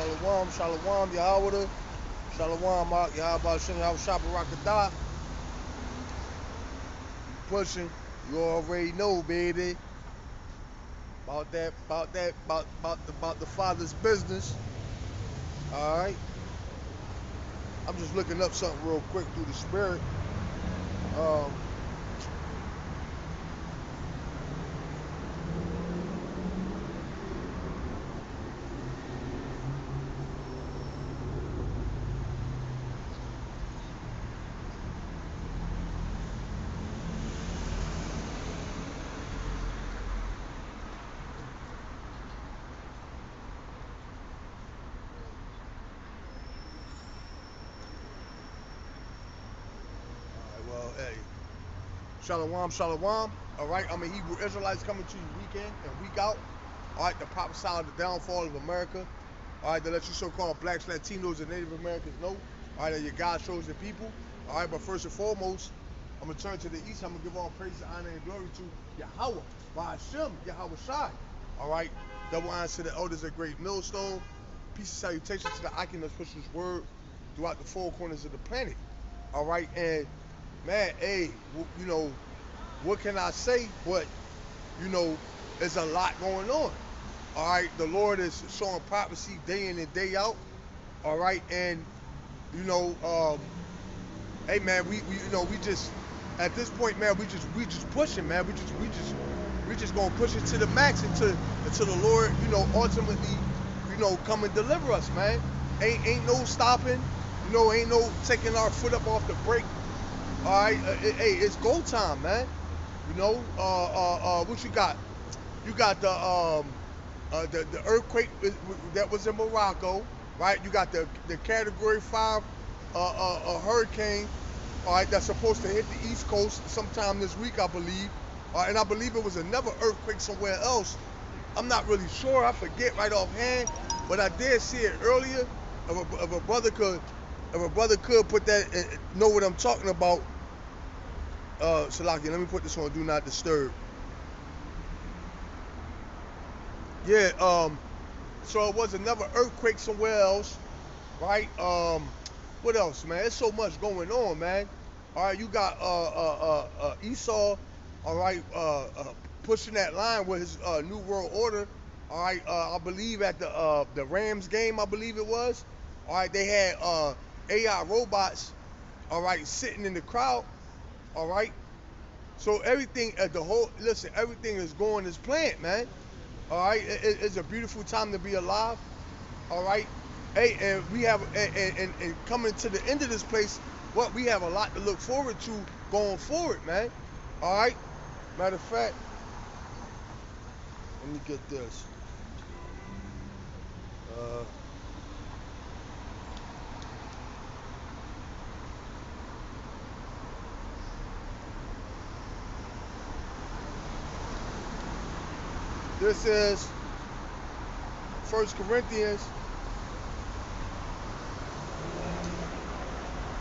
Shalom, shalom, Yahweh. Shalom, Yahweh Shem, Yahweh Shabbat pushing. You already know, baby. About the Father's business. Alright. I'm just looking up something real quick through the spirit. Um, well, hey. Shalom, shalom. Alright, I'm a Hebrew Israelites coming to you week in and week out. Alright, to prophesy of the downfall of America. Alright, to let you so-called blacks, Latinos, and Native Americans know. Alright, that your God shows the people. Alright, but first and foremost, I'm going to turn to the east. I'm going to give all praise, honor, and glory to Yahweh, by Hashem, Yahweh Shai. Alright, double honor to the elders of Great Millstone. Peace and salutation to the icon that's pushing his word throughout the four corners of the planet. Alright, and man, hey, you know, what can I say? But, you know, there's a lot going on. All right, the Lord is showing prophecy day in and day out. All right, and you know, hey man, we just at this point, man, we just pushing, man. We just gonna push it to the max until the Lord, you know, ultimately, you know, come and deliver us, man. Ain't no stopping, you know, ain't no taking our foot up off the brake. All right, hey, it's go time, man. You know, what you got? You got the earthquake that was in Morocco, right? You got the Category 5 hurricane, all right, that's supposed to hit the East Coast sometime this week, I believe. And I believe it was another earthquake somewhere else. I'm not really sure. I forget right offhand, but I did see it earlier. If a brother could put that, know what I'm talking about. Salaki, let me put this on Do Not Disturb. Yeah, so it was another earthquake somewhere else, right? What else, man? There's so much going on, man. All right, you got Esau, all right, pushing that line with his New World Order. All right, I believe at the Rams game, I believe it was. All right, they had AI robots, all right, sitting in the crowd. All right, so everything everything is going as planned, man. All right, it's a beautiful time to be alive. All right, hey, and we have and coming to the end of this place, what we have a lot to look forward to going forward, man. All right, matter of fact, let me get this. This is 1 Corinthians.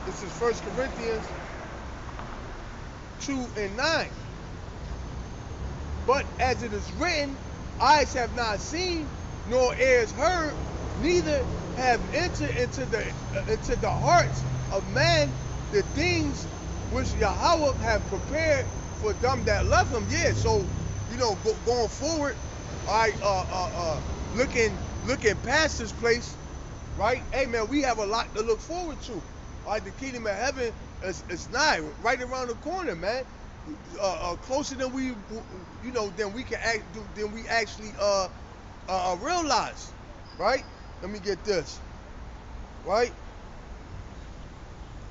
This is 1 Corinthians 2:9. But as it is written, eyes have not seen, nor ears heard, neither have entered into the hearts of man the things which Yahweh have prepared for them that love him. Yeah, so you know, going forward, all right, looking past this place, right? Hey man, we have a lot to look forward to. All right, the kingdom of heaven is nigh, right around the corner, man. Closer than we, you know, than we actually realize, right? Let me get this, right?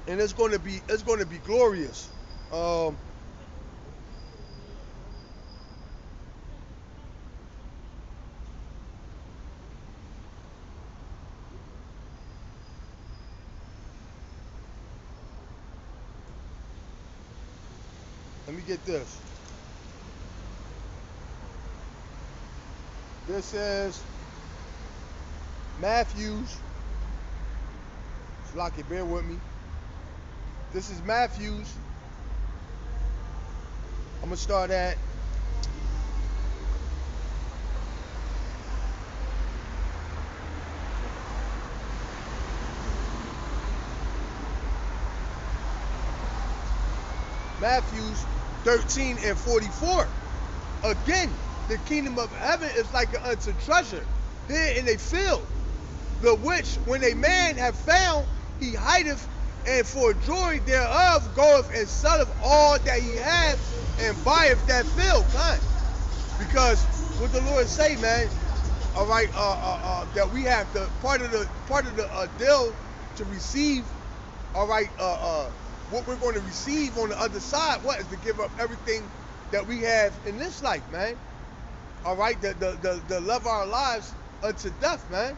And it's going to be glorious. Let me get this. This is Matthew's. Slocky, bear with me. This is Matthew's. I'm going to start at Matthew 13 and 44. Again, the kingdom of heaven is like unto treasure hid in a field, the which when a man have found, he hideth, and for joy thereof goeth and selleth all that he hath, and buyeth that field. Kind. Because what the Lord say, man, all right, that we have the part of the deal to receive, all right, what we're going to receive on the other side, what is to give up everything that we have in this life, man. All right, the love our lives unto death, man.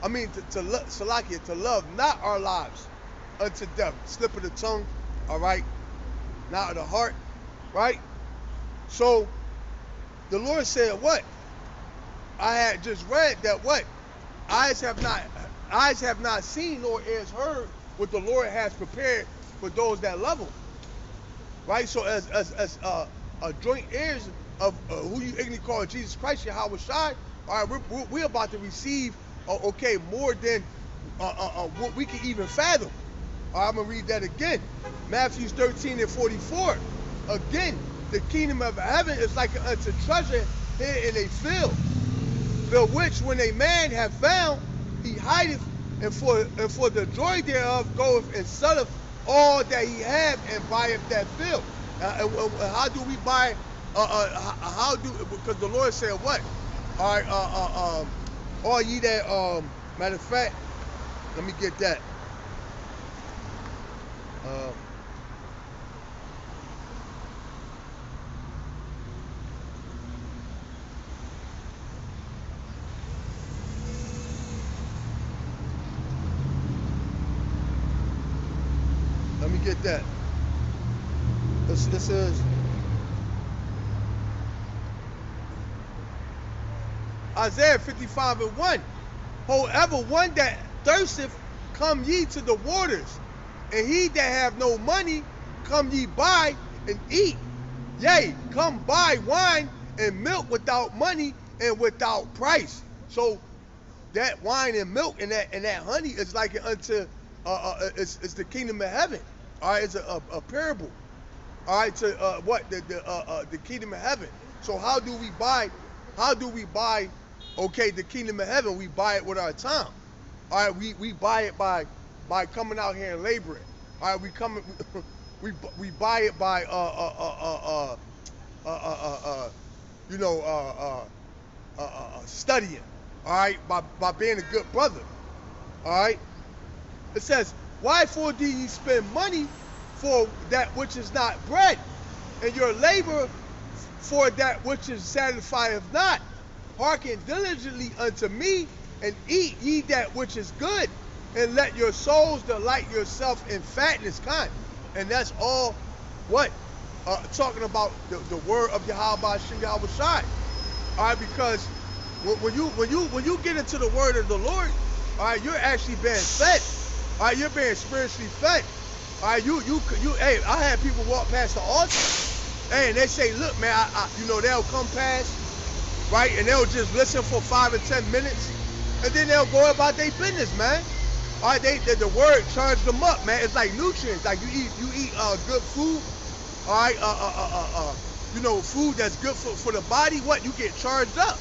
I mean, to love not our lives unto death. Slip of the tongue, all right, not of the heart, right? So the Lord said, what? I had just read that what? Eyes have not seen nor ears heard what the Lord has prepared for those that love Him, right? So as joint heirs of who you ignorantly call Jesus Christ, Yahweh Shai, all right, we're about to receive, okay, more than what we can even fathom. All right, I'm gonna read that again. Matthew 13 and 44. Again, the kingdom of heaven is like unto treasure hid in a field, the which when a man have found, he hideth, and for the joy thereof goeth and selleth all that he have and buyeth that field. How do we buy? Because the Lord said what? All right, all ye that matter of fact, let me get that. Let me get that. This is Isaiah 55 and 1. However, one that thirsteth, come ye to the waters, and he that have no money, come ye buy and eat. Yea, come buy wine and milk without money and without price. So that wine and milk and that honey is like unto it's the kingdom of heaven. All right, it's a parable. All right, to what the kingdom of heaven. So how do we buy? Okay, the kingdom of heaven. We buy it with our time. All right, we buy it by coming out here and laboring. All right, we buy it by studying. All right, by being a good brother. All right, it says, wherefore do ye spend money for that which is not bread, and your labor for that which is satisfieth not? Hearken diligently unto me, and eat ye that which is good, and let your souls delight yourself in fatness. Kind. And that's all what? Talking about the word of Yahweh Yahweh Shai. All right, because when you get into the word of the Lord, all right, you're actually being fed. All right, you're being spiritually fed. All right, hey, I had people walk past the altar, hey, and they say, look, man, they'll come past, right, and they'll just listen for 5 or 10 minutes, and then they'll go about their business, man. All right, the word charged them up, man. It's like nutrients. Like you eat good food. All right, food that's good for the body. What, you get charged up.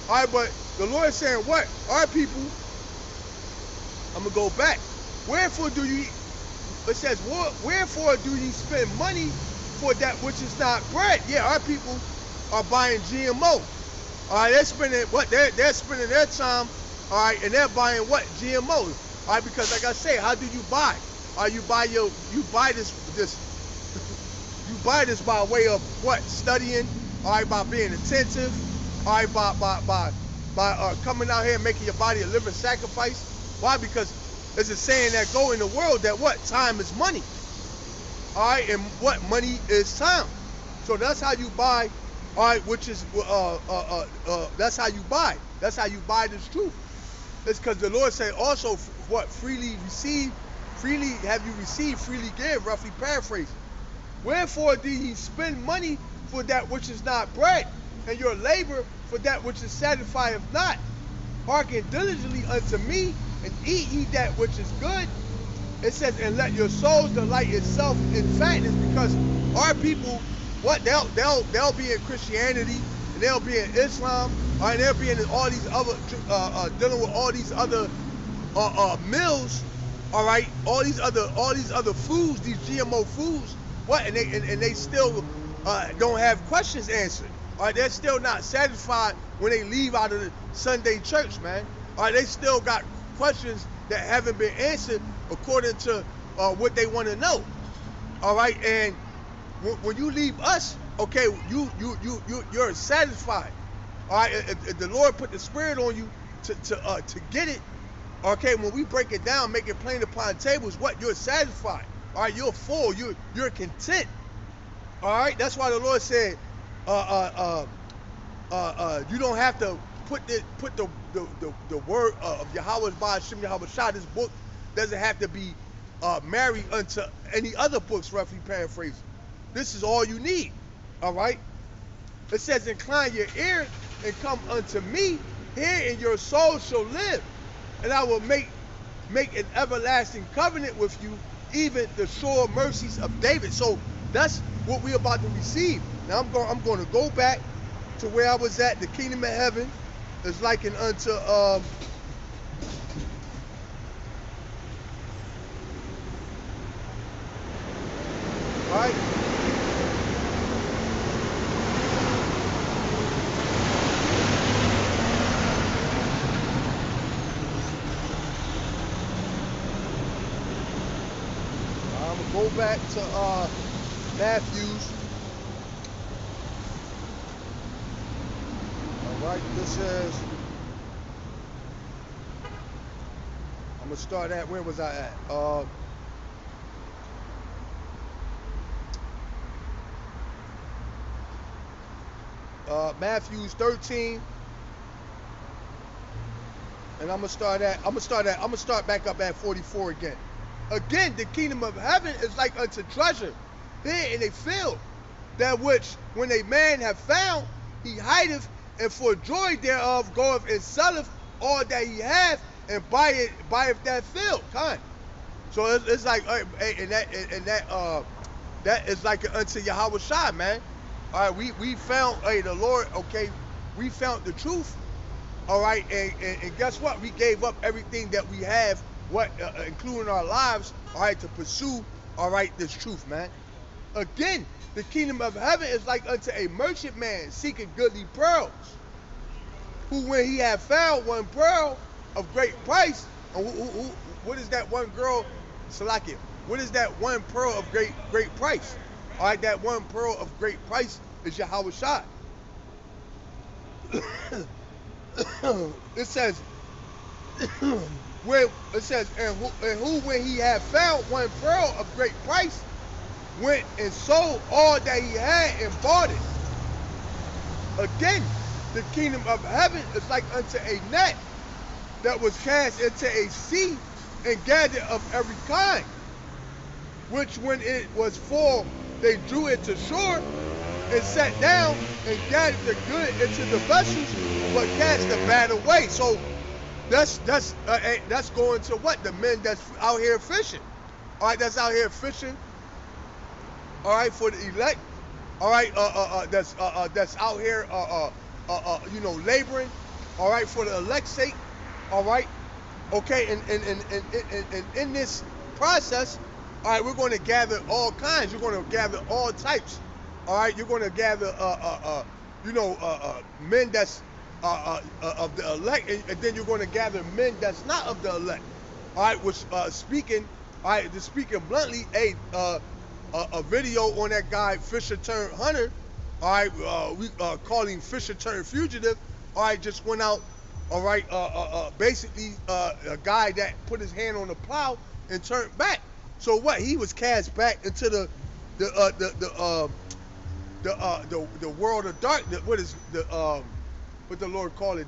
All right, but the Lord is saying what? All right, people. I'm gonna go back. Wherefore do you? It says, wherefore do ye spend money for that which is not bread? Yeah, our people are buying GMO. All right, they're spending what? They're spending their time. All right, and they're buying what? GMO. All right, because like I say, how do you buy? All right, you buy this by way of what? Studying. All right, by being attentive. All right, by coming out here and making your body a living sacrifice. Why? Because there's a saying that go in the world that what? Time is money. All right, and what? Money is time. So that's how you buy. All right, which is that's how you buy. That's how you buy this truth. It's because the Lord said also, what? Freely receive, freely have you received, freely give, roughly paraphrasing. Wherefore do ye spend money for that which is not bread, and your labor for that which is satisfieth not? Hearken diligently unto me, and eat ye that which is good. It says, and let your souls delight itself in fatness, because our people, what they'll be in Christianity, and they'll be in Islam, all right, they'll be in all these other dealing with all these other meals, all right, all these other foods, these GMO foods, what, and they still don't have questions answered. All right, they're still not satisfied when they leave out of the Sunday church, man. All right, they still got questions that haven't been answered according to what they want to know. All right, and when you leave us, okay, you're satisfied. All right, if the Lord put the Spirit on you to get it, okay, when we break it down, make it plain upon tables, what, you're satisfied. All right, you're full, you're content. All right, that's why the Lord said, you don't have to put the word of Yahweh by Hashem Yahweh Shah. This book doesn't have to be married unto any other books, roughly paraphrasing. This is all you need. All right. It says, incline your ear and come unto me. Here and your soul shall live, and I will make an everlasting covenant with you, even the sure mercies of David. So that's what we're about to receive. Now I'm going to go back to where I was at. The kingdom of heaven is likened unto right? I'm gonna go back to Matthew's. All right, this is. I'm gonna start at, where was I at? Matthew's 13, and I'm gonna start back up at 44 again. Again, the kingdom of heaven is like unto treasure hid in a field, that which when a man have found, he hideth, and for joy thereof goeth and selleth all that he hath, and buyeth that field. Kind. So it's like, and that is like unto Yahweh Shai, man. All right, we found, the Lord, okay, we found the truth, all right, and guess what? We gave up everything that we have, including our lives, all right, to pursue, all right, this truth, man. Again, the kingdom of heaven is like unto a merchant man seeking goodly pearls, who when he had found one pearl of great price, and what is that one girl, Salakia? What is that one pearl of great price? All right, that one pearl of great price is Yahweh Shai. It says, and who when he had found one pearl of great price, went and sold all that he had and bought it. Again, the kingdom of heaven is like unto a net that was cast into a sea and gathered of every kind, which when it was full, they drew it to shore and sat down and gathered the good into the vessels, but cast the bad away. So that's going to what? The men that's out here fishing. All right, that's out here fishing. All right, for the elect. All right, that's out here, laboring. All right, for the elect's sake. All right, okay, and in this process, all right, we're going to gather all kinds. You're going to gather all types. All right, you're going to gather, men that's of the elect, and then you're going to gather men that's not of the elect. All right, which speaking bluntly, a video on that guy Fisher turned Hunter. All right, we call him Fisher turned fugitive. All right, just went out. All right, basically a guy that put his hand on the plow and turned back. So what? He was cast back into the world of darkness. What is what the Lord called it?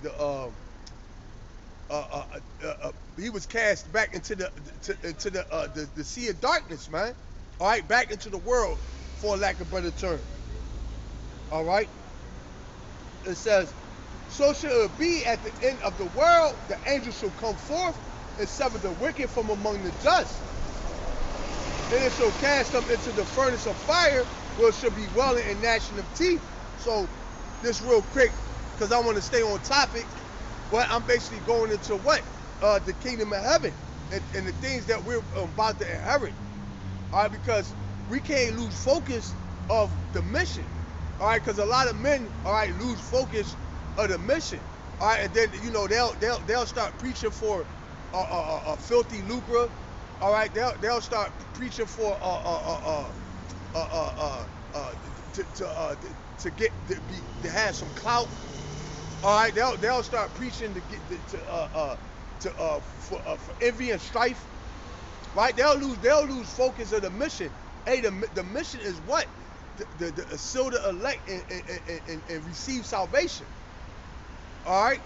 He was cast back into the sea of darkness, man. All right, back into the world, for lack of a better term. All right. It says, so shall it be at the end of the world. The angels shall come forth and sever the wicked from among the just. Then it shall cast them into the furnace of fire, well, it should be welling and gnashing of teeth. So, this real quick, because I want to stay on topic, well, I'm basically going into what? The kingdom of heaven and the things that we're about to inherit. All right, because we can't lose focus of the mission. All right, because a lot of men, all right, lose focus of the mission. All right, and then they'll start preaching for a filthy lucre. All right, they'll start preaching for to have some clout. All right, they'll start preaching for envy and strife. Right, they'll lose focus of the mission. Hey, the mission is what? The seal the elect and receive salvation. All right.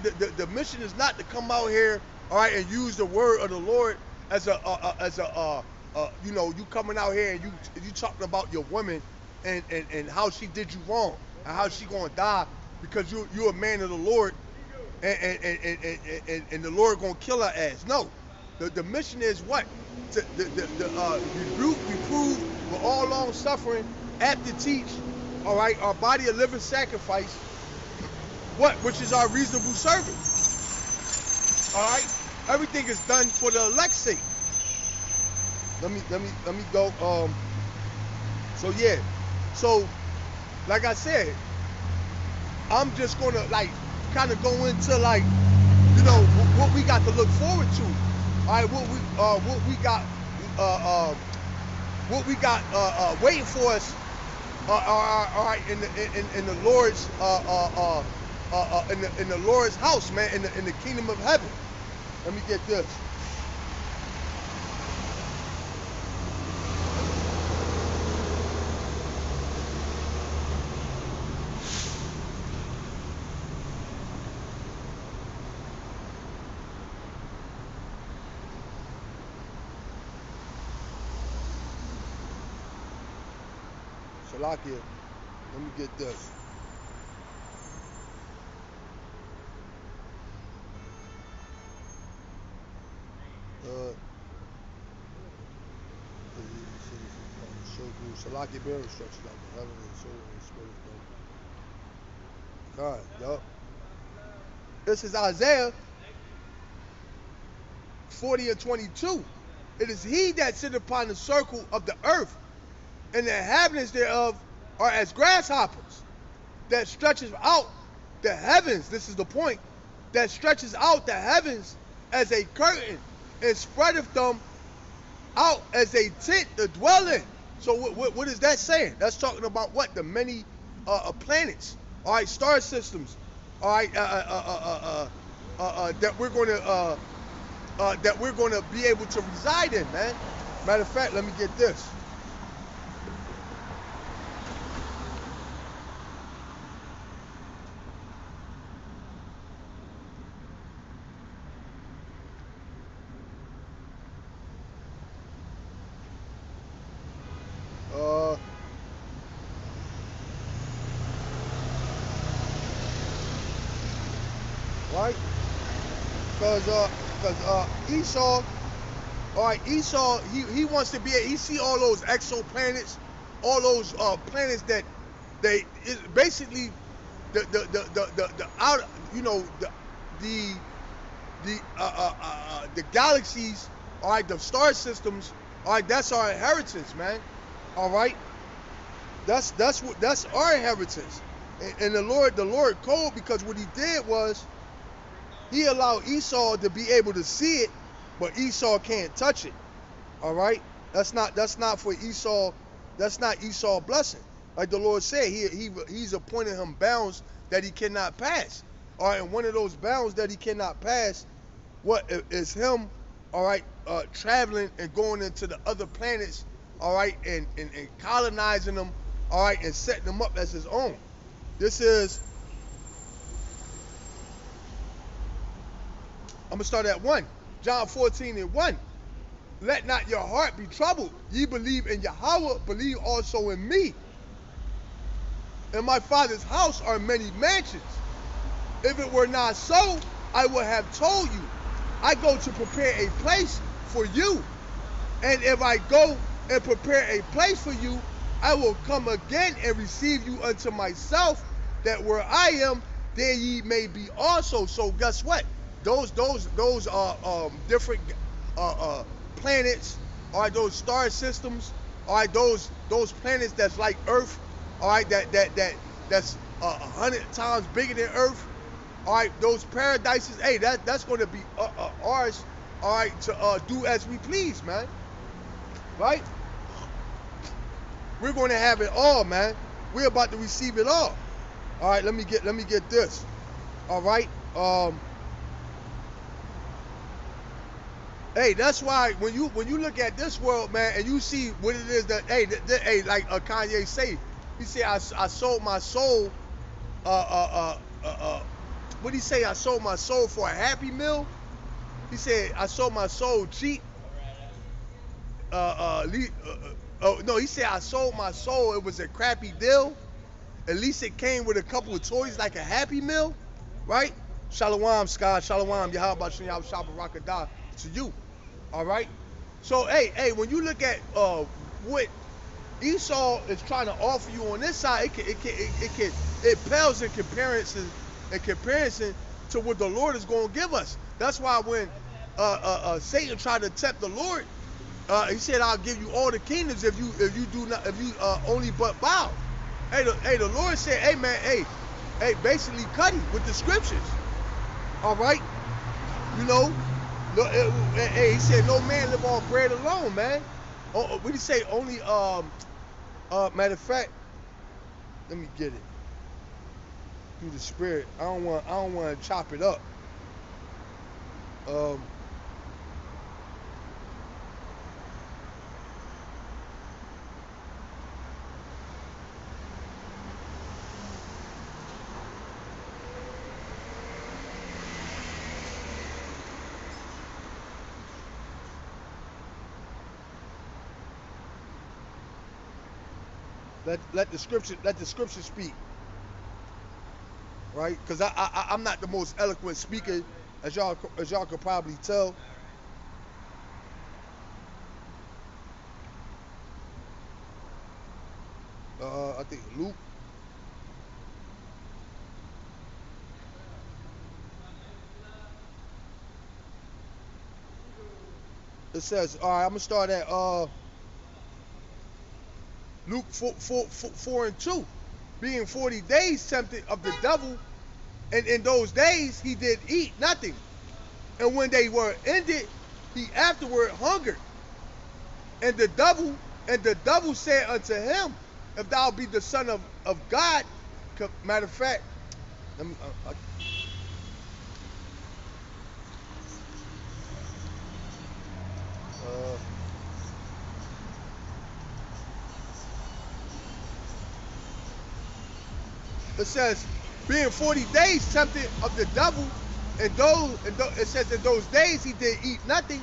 The mission is not to come out here, all right, and use the word of the Lord as you coming out here and you talking about your woman and how she did you wrong and how she gonna die because you're a man of the Lord and the Lord gonna kill her ass. No, the mission is what? To rebuke, reprove with all long suffering, apt to teach, all right, our body a living sacrifice. What? Which is our reasonable service. All right. Everything is done for the elect's sake. Let me go. So yeah. So, like I said, I'm just gonna kind of go into what we got to look forward to. All right. What we got waiting for us. All right. In the Lord's in the Lord's house, man, in the kingdom of heaven. Let me get this. Shalakia, let me get this. Shalakia bear instructions out of heaven and soul and spirit of God. Yup. This is Isaiah 40 and 22. It is he that sitteth upon the circle of the earth, and the inhabitants thereof are as grasshoppers, that stretches out the heavens. This is the point. That stretches out the heavens as a curtain, and spreadeth them out as a tent to dwell in. So what is that saying? That's talking about what? The many planets, all right, star systems, all right, that we're going to be able to reside in, man. Matter of fact, let me get this. Right? Because Esau, all right, Esau, he wants to be, he see all those exoplanets, all those planets that they basically the out, the galaxies, all right, the star systems, all right, that's our inheritance, man. All right, that's our inheritance, and the Lord called, because what he did was, he allowed Esau to be able to see it, but Esau can't touch it. All right, that's not for Esau. That's not Esau's blessing. Like the Lord said, he's appointed him bounds that he cannot pass. All right, and one of those bounds that he cannot pass, what is him? All right, traveling and going into the other planets. All right, and colonizing them. All right, and setting them up as his own. This is. I'm going to start at 1. John 14 and 1. Let not your heart be troubled. Ye believe in Yahweh, believe also in me. In my Father's house are many mansions. If it were not so, I would have told you. I go to prepare a place for you. And if I go and prepare a place for you, I will come again and receive you unto myself, that where I am, there ye may be also. So guess what? Those are different planets, all right, those star systems, all right, those planets that's like Earth, all right, that's 100 times bigger than Earth, all right, those paradises, hey, that's going to be ours, all right, to do as we please, man, right? We're going to have it all, man. We're about to receive it all. All right, let me get this. All right. Hey, that's why when you look at this world, man, and you see what it is that hey, like Kanye say, he said I sold my soul. What did he say? I sold my soul for a Happy Meal. He said I sold my soul cheap. Oh no, he said I sold my soul. It was a crappy deal. At least it came with a couple of toys like a Happy Meal, right? Shalom, Scott. Shalom. Yahweh Shem Yahweh Shabbat Rakadah to you. All right. So hey, when you look at what Esau is trying to offer you on this side, it pales in comparison to what the Lord is going to give us. That's why when Satan tried to tempt the Lord, he said, "I'll give you all the kingdoms if you only but bow." Hey, the Lord said, "Hey man, hey, basically cut him with the scriptures." All right, you know, hey, he said, "No man live on bread alone, man." What did he say? Only matter of fact, let me get it through the spirit. I don't want to chop it up. Let the scripture speak, right? Because I'm not the most eloquent speaker, as y'all could probably tell. I think Luke. It says, all right, I'm gonna start at Luke 4:4-2. Being 40 days tempted of the devil, and in those days he did eat nothing. And when they were ended, he afterward hungered. And the devil said unto him, if thou be the Son of God, matter of fact, let me, it says, being 40 days tempted of the devil, and it says in those days he did eat nothing,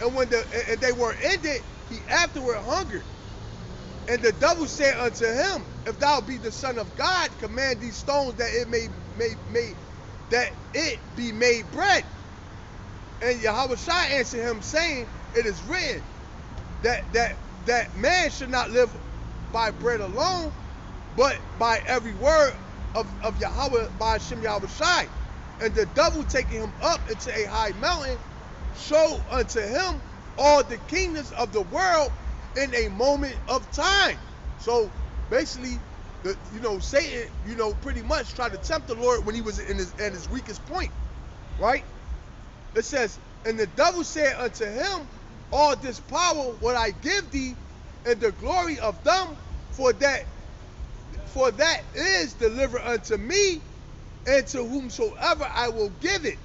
and when they were ended, he afterward hungered. And the devil said unto him, if thou be the Son of God, command these stones that it be made bread. And Yahweh Shai answered him, saying, it is written that man should not live by bread alone, but by every word of Yahweh by Shem Yahweh Shai. And the devil taking him up into a high mountain, showed unto him all the kingdoms of the world in a moment of time. So basically, Satan, pretty much tried to tempt the Lord when he was in his weakest point, right? It says, and the devil said unto him, all this power will I give thee, and the glory of them, for that is delivered unto me, and to whomsoever I will give it.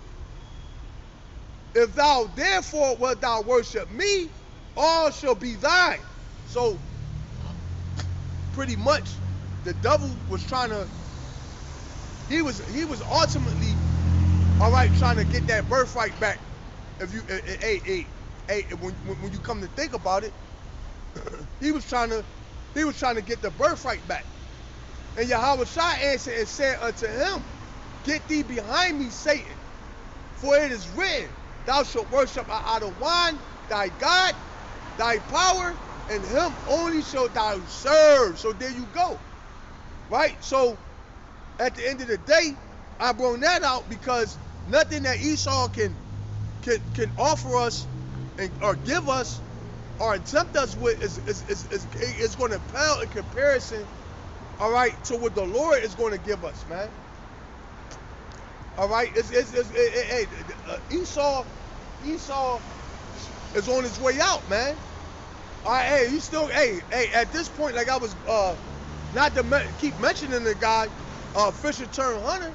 If thou therefore wilt thou worship me, all shall be thine. So pretty much the devil was trying to, he was ultimately, all right, trying to get that birthright back. If you when you come to think about it, he was trying to get the birthright back. And Yahweh Shai answered and said unto him, get thee behind me, Satan, for it is written, thou shalt worship Adonai, thy God, thy power, and him only shalt thou serve. So there you go, right? So at the end of the day, I brought that out because nothing that Esau can offer us or give us or tempt us with is going to pale in comparison, all right, to what the Lord is going to give us, man. All right, Esau is on his way out, man. All right, hey, you still, hey, at this point, like I was, not to keep mentioning the guy, Fisher turned hunter.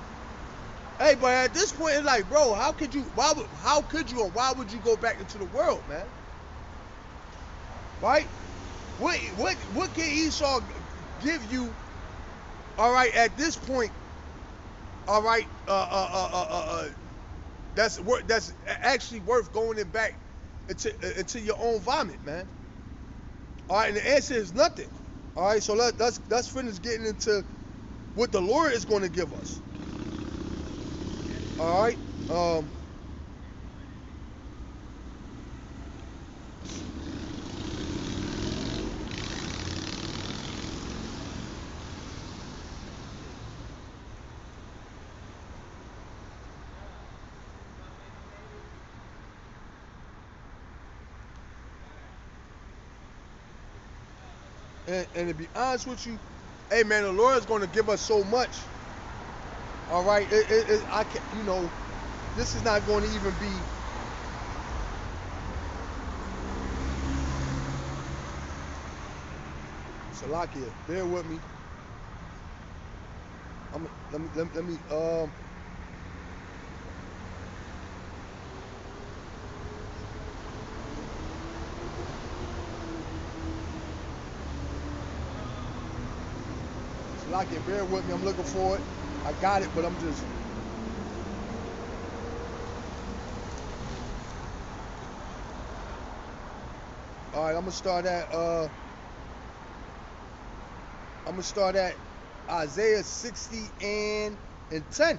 Hey, but at this point, it's like, bro, how could you, and why would you go back into the world, man? Right? What can Esau give you, all right, at this point, all right, that's actually worth going in back into your own vomit, man. All right, and the answer is nothing. All right, so let's finish getting into what the Lord is going to give us. All right. And to be honest with you, hey man, the Lord is going to give us so much. All right, I can, you know, this is not going to even be. Salakia, bear with me. Let me. Salakia, bear with me. I'm looking for it. I got it, but I'm just. All right, I'm gonna start at Isaiah 60 and 10.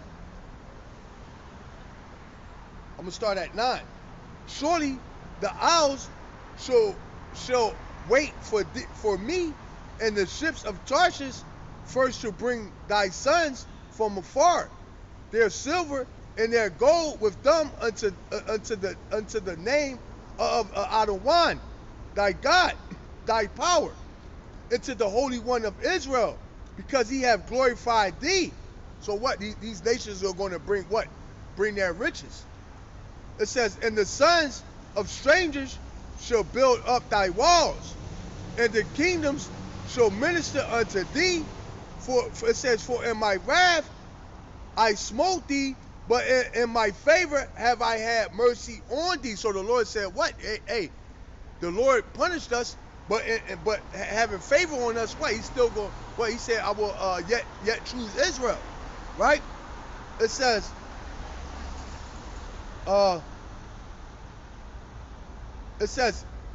I'm gonna start at 9. Surely the owls shall wait for me, and the ships of Tarshish first shall bring thy sons from afar, their silver and their gold with them unto the name of Adonai, thy God, thy power, into the Holy One of Israel, because he have glorified thee. So what? These nations are going to bring what? Bring their riches. It says, and the sons of strangers shall build up thy walls, and the kingdoms shall minister unto thee. For it says, for in my wrath I smote thee, but in my favor have I had mercy on thee. So the Lord said, what? Hey, the Lord punished us, but having favor on us, what? He's still going. What? He said, I will yet choose Israel, right? It says,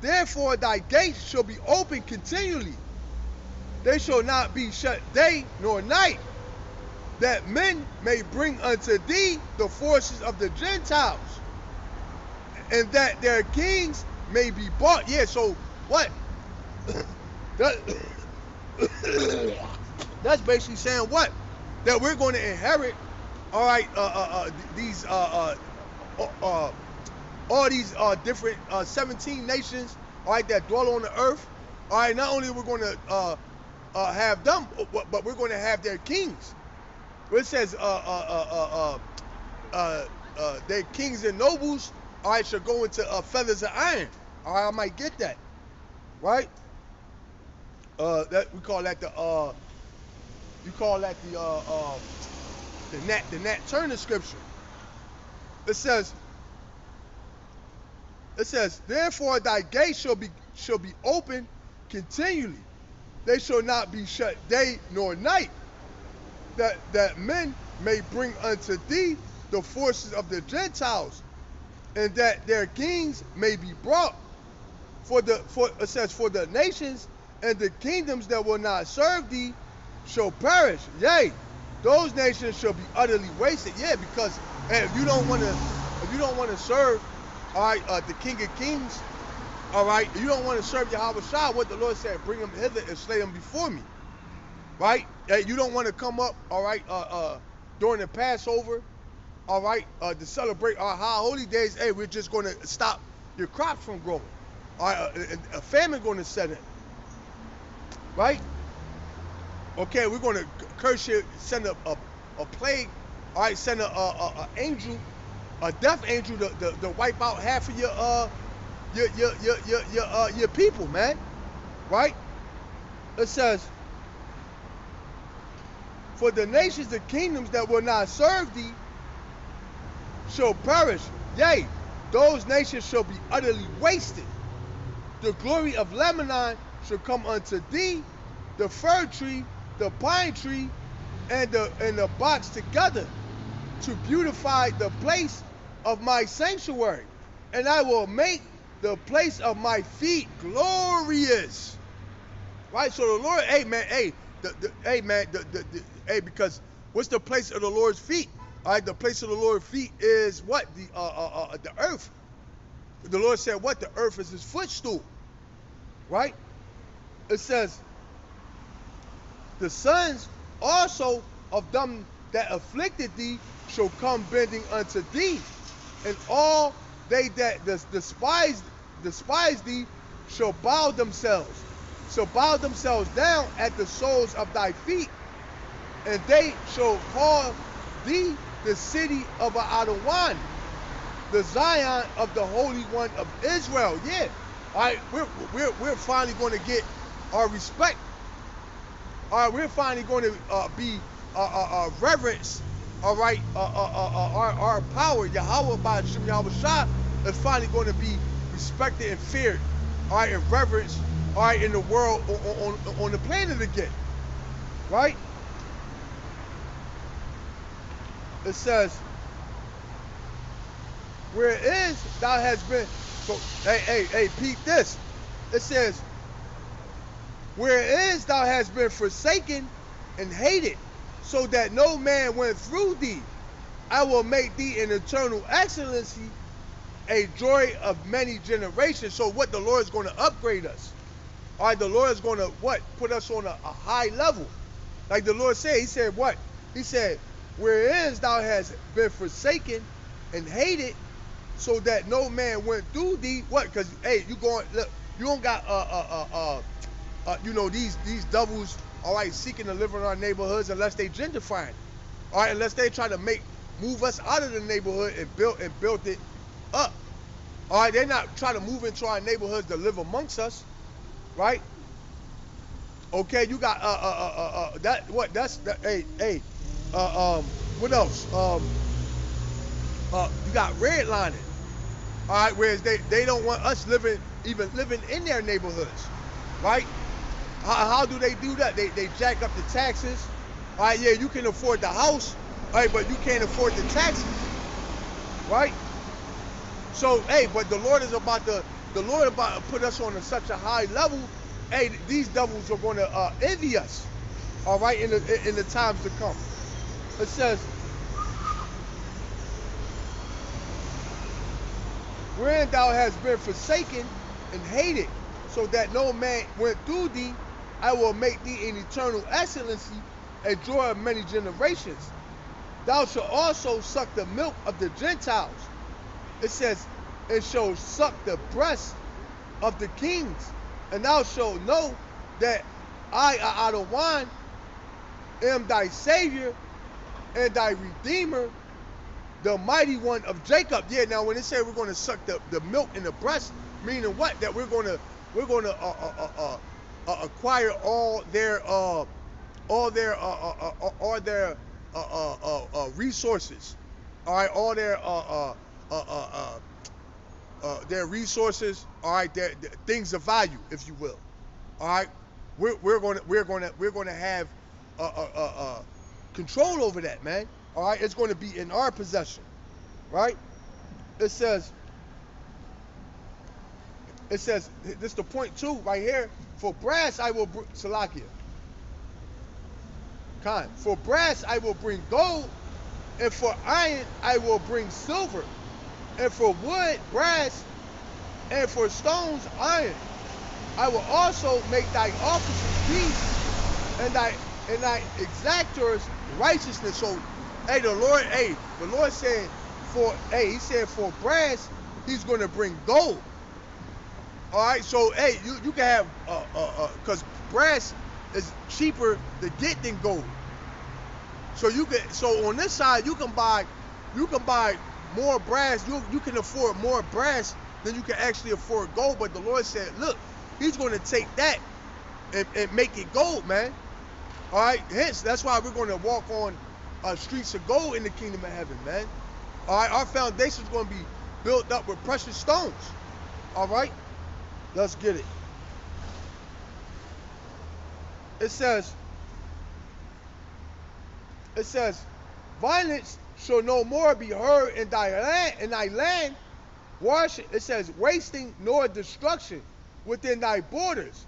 therefore thy gates shall be open continually. They shall not be shut day nor night, that men may bring unto thee the forces of the Gentiles, and that their kings may be bought. Yeah, so what? That's basically saying what? That we're going to inherit, all right, these all these different 17 nations, all right, that dwell on the earth. All right, not only we're going to have them, but we're going to have their kings. It says their kings and nobles, all right, shall go into feathers of iron. All right, I might get that, right? That we call that the you call that the Nat Turner scripture. It says, therefore thy gates shall be open continually. They shall not be shut day nor night, that men may bring unto thee the forces of the Gentiles, and that their kings may be brought. It says, for the nations and the kingdoms that will not serve thee shall perish. Yea, those nations shall be utterly wasted. Yeah, because if you don't want to serve, all right, the King of Kings, All right, you don't want to serve Yahweh Shah. What the Lord said, bring them hither and slay them before me. Right? You don't want to come up, all right, during the Passover, all right, to celebrate our high holy days. Hey, we're just going to stop your crops from growing. All right, a famine going to set in. Right? Okay, we're going to curse you, send a plague, all right, send a angel, a death angel to wipe out half of your people, man. Right? It says, for the nations and kingdoms that will not serve thee shall perish. Yea, those nations shall be utterly wasted. The glory of Lebanon shall come unto thee, the fir tree, the pine tree, and the box together, to beautify the place of my sanctuary. And I will make the place of my feet glorious. Right? So the Lord, hey man, hey, because what's the place of the Lord's feet? All right, the place of the Lord's feet is what? The earth. The Lord said what? The earth is his footstool. Right? It says, the sons also of them that afflicted thee shall come bending unto thee, and all they that despise thee shall bow themselves down at the soles of thy feet, and they shall call thee the city of Adawan, the Zion of the Holy One of Israel. Yeah, all right, we're finally going to get our respect. All right, we're finally going to be reverence. All right, our power, Yahweh by Shem Yahweh Shah, is finally going to be respected and feared. All right, and reverenced. All right, in the world, on the planet again. Right? It says, where it is thou hast been. So, hey, peep this. It says, where it is thou hast been forsaken and hated, so that no man went through thee, I will make thee an eternal excellency, a joy of many generations. So what the Lord is going to upgrade us. All right, the Lord is going to what? Put us on a high level. Like the Lord said, he said what? He said, whereas thou hast been forsaken and hated, so that no man went through thee. What? Because, hey, you going, look, you don't got, you know, these devils, all right, seeking to live in our neighborhoods unless they gentrifying. All right, unless they try to move us out of the neighborhood and build it up. All right, they're not trying to move into our neighborhoods to live amongst us. Right? Okay, you got that what? That's that. Hey, what else? You got redlining. All right, whereas they don't want us even living in their neighborhoods. Right? How do they do that? They jack up the taxes. All right, yeah, you can afford the house, all right, but you can't afford the taxes. Right? So, hey, but the Lord about to put us on such a high level. Hey, these devils are going to envy us. All right, in the times to come. It says, wherein thou hast been forsaken and hated, so that no man went through thee, I will make thee an eternal excellency, a joy of many generations. Thou shalt also suck the milk of the Gentiles. It says, and shall suck the breast of the kings, and thou shalt know that I, Adawan, am thy Savior and thy Redeemer, the mighty one of Jacob. Yeah, now when it say we're going to suck the milk in the breast, meaning what? That we're going to acquire all their resources. All right, all their resources. All right, their things of value, if you will. All right, we're going to have control over that, man. All right, it's going to be in our possession, right? It says, this is the point 2 right here. For brass I will bring, Salakia. For brass I will bring gold, and for iron I will bring silver, and for wood, brass, and for stones iron. I will also make thy officers peace, and thy exactors righteousness. So, hey, the Lord said he said for brass, he's going to bring gold. All right, so hey, you can have because brass is cheaper to get than gold. So on this side you can buy more brass. You can afford more brass than you can actually afford gold. But the Lord said, look, he's going to take that and make it gold, man. All right, hence that's why we're going to walk on streets of gold in the kingdom of heaven, man. All right, our foundation is going to be built up with precious stones. All right, let's get it. It says, violence shall no more be heard in thy land. It says, wasting nor destruction within thy borders.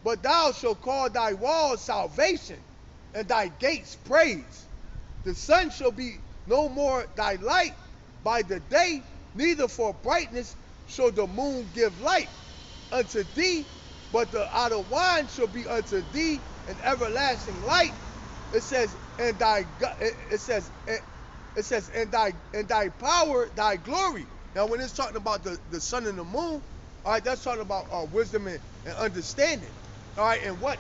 But thou shalt call thy walls salvation, and thy gates praise. The sun shall be no more thy light by the day, neither for brightness shall the moon give light unto thee, but the outer wine shall be unto thee an everlasting light. It says, and thy power, thy glory. Now, when it's talking about the sun and the moon, all right, that's talking about wisdom and understanding. All right, and what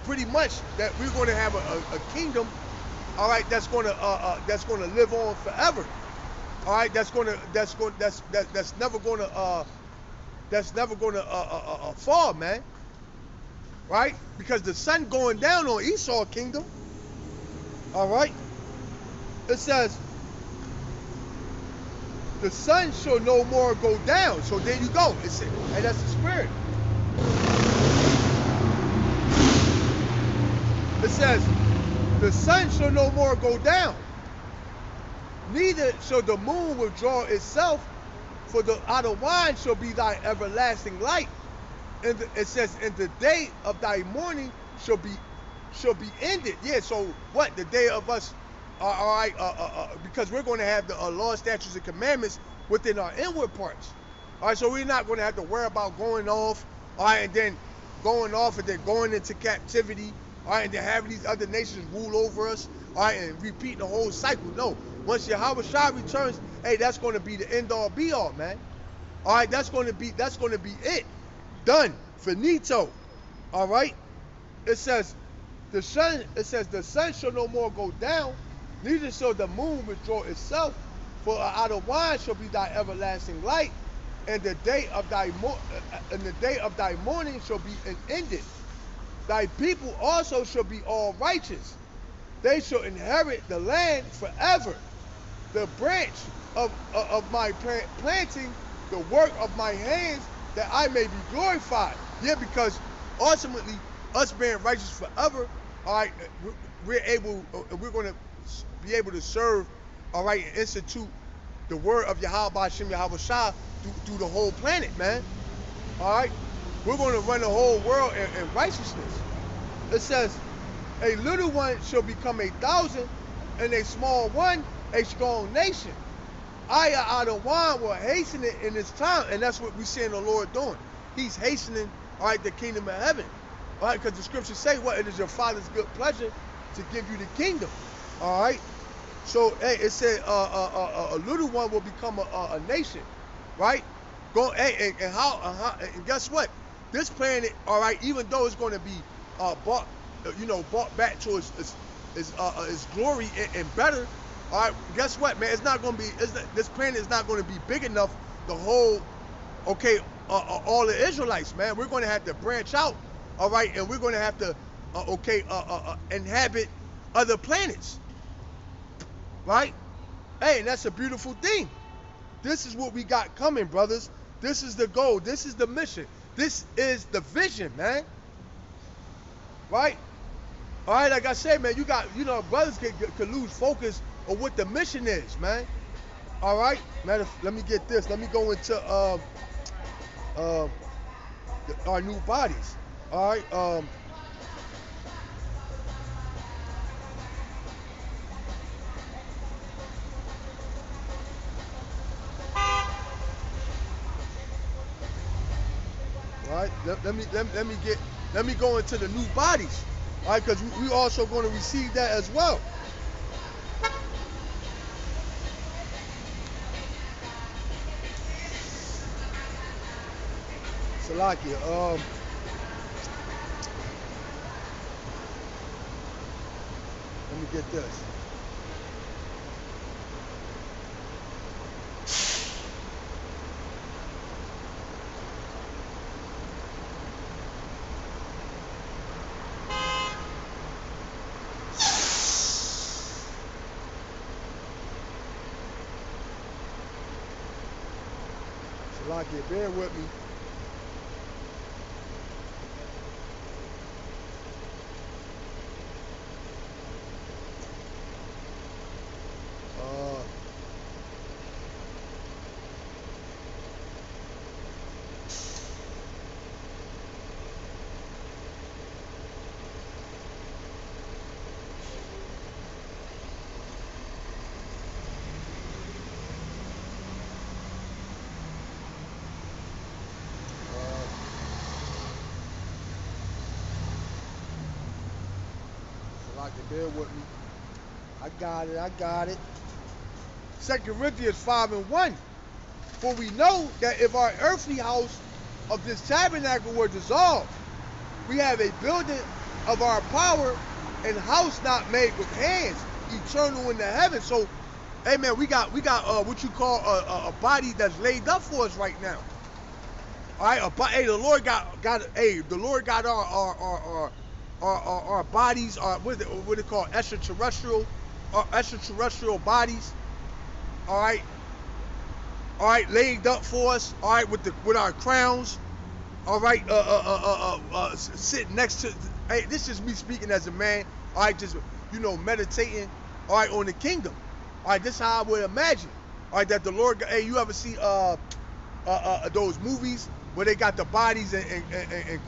pretty much that we're going to have a kingdom, all right, that's going to live on forever. All right, that's never going to fall, man. Right? Because the sun going down on Esau's kingdom. All right. It says, the sun shall no more go down. So there you go. And that's the spirit. It says, the sun shall no more go down, neither shall the moon withdraw itself, for the outer wine shall be thy everlasting light. And it says, and the day of thy mourning shall be ended. Yeah, so what? The day of us, all right, because we're going to have the law, statutes, and commandments within our inward parts. All right, so we're not going to have to worry about going off, all right, and then going into captivity, all right, and then having these other nations rule over us, all right, and repeating the whole cycle. No, once Yahweh Shai returns, hey, that's going to be the end all be all, man. All right, that's going to be it. Done. Finito. All right. It says the sun shall no more go down, neither shall the moon withdraw itself, for out of wine shall be thy everlasting light, and the day of thy mourning shall be ended. Thy people also shall be all righteous. They shall inherit the land forever. The branch of my planting, the work of my hands, that I may be glorified. Yeah, because ultimately, us being righteous forever, all right, we're going to be able to serve, all right, and institute the word of Yahweh Hashem Yahweh Shai through the whole planet, man. All right, we're going to run the whole world in righteousness. It says, a little one shall become 1,000, and a small one a strong nation. Aya Adawan will hasten it in his time, and that's what we see the Lord doing. He's hastening, all right, the kingdom of heaven, all right, because the scriptures say, what? It is your Father's good pleasure to give you the kingdom, all right. So, hey, it said a little one will become a nation, right? Go, hey, and guess what? This planet, all right, even though it's going to be brought back to its glory and better. All right, guess what, man? It's not going to be. This planet is not going to be big enough to hold, okay, all the Israelites, man. We're going to have to branch out, all right, and we're going to have to, inhabit other planets, right? Hey, and that's a beautiful thing. This is what we got coming, brothers. This is the goal. This is the mission. This is the vision, man. Right? All right, like I said, man, brothers could lose focus on what the mission is, man. All right? Let me get this. Let me go into our new bodies. All right? right, let me go into the new bodies. All right, because we also going to receive that as well. Salakia, let me get this. Salakia, bear with me. Bear with me. I got it. 2 Corinthians 5:1. For we know that if our earthly house of this tabernacle were dissolved, we have a building of our power and house not made with hands, eternal in the heavens. So, hey man, we got what you call a body that's laid up for us right now. All right, hey, the Lord got our bodies, what they call extraterrestrial bodies. All right, laid up for us. All right, with our crowns. All right, sitting next to. Hey, this is me speaking as a man. All right, just meditating. All right, on the kingdom. All right, this is how I would imagine. All right, that the Lord. Hey, you ever see those movies where they got the bodies in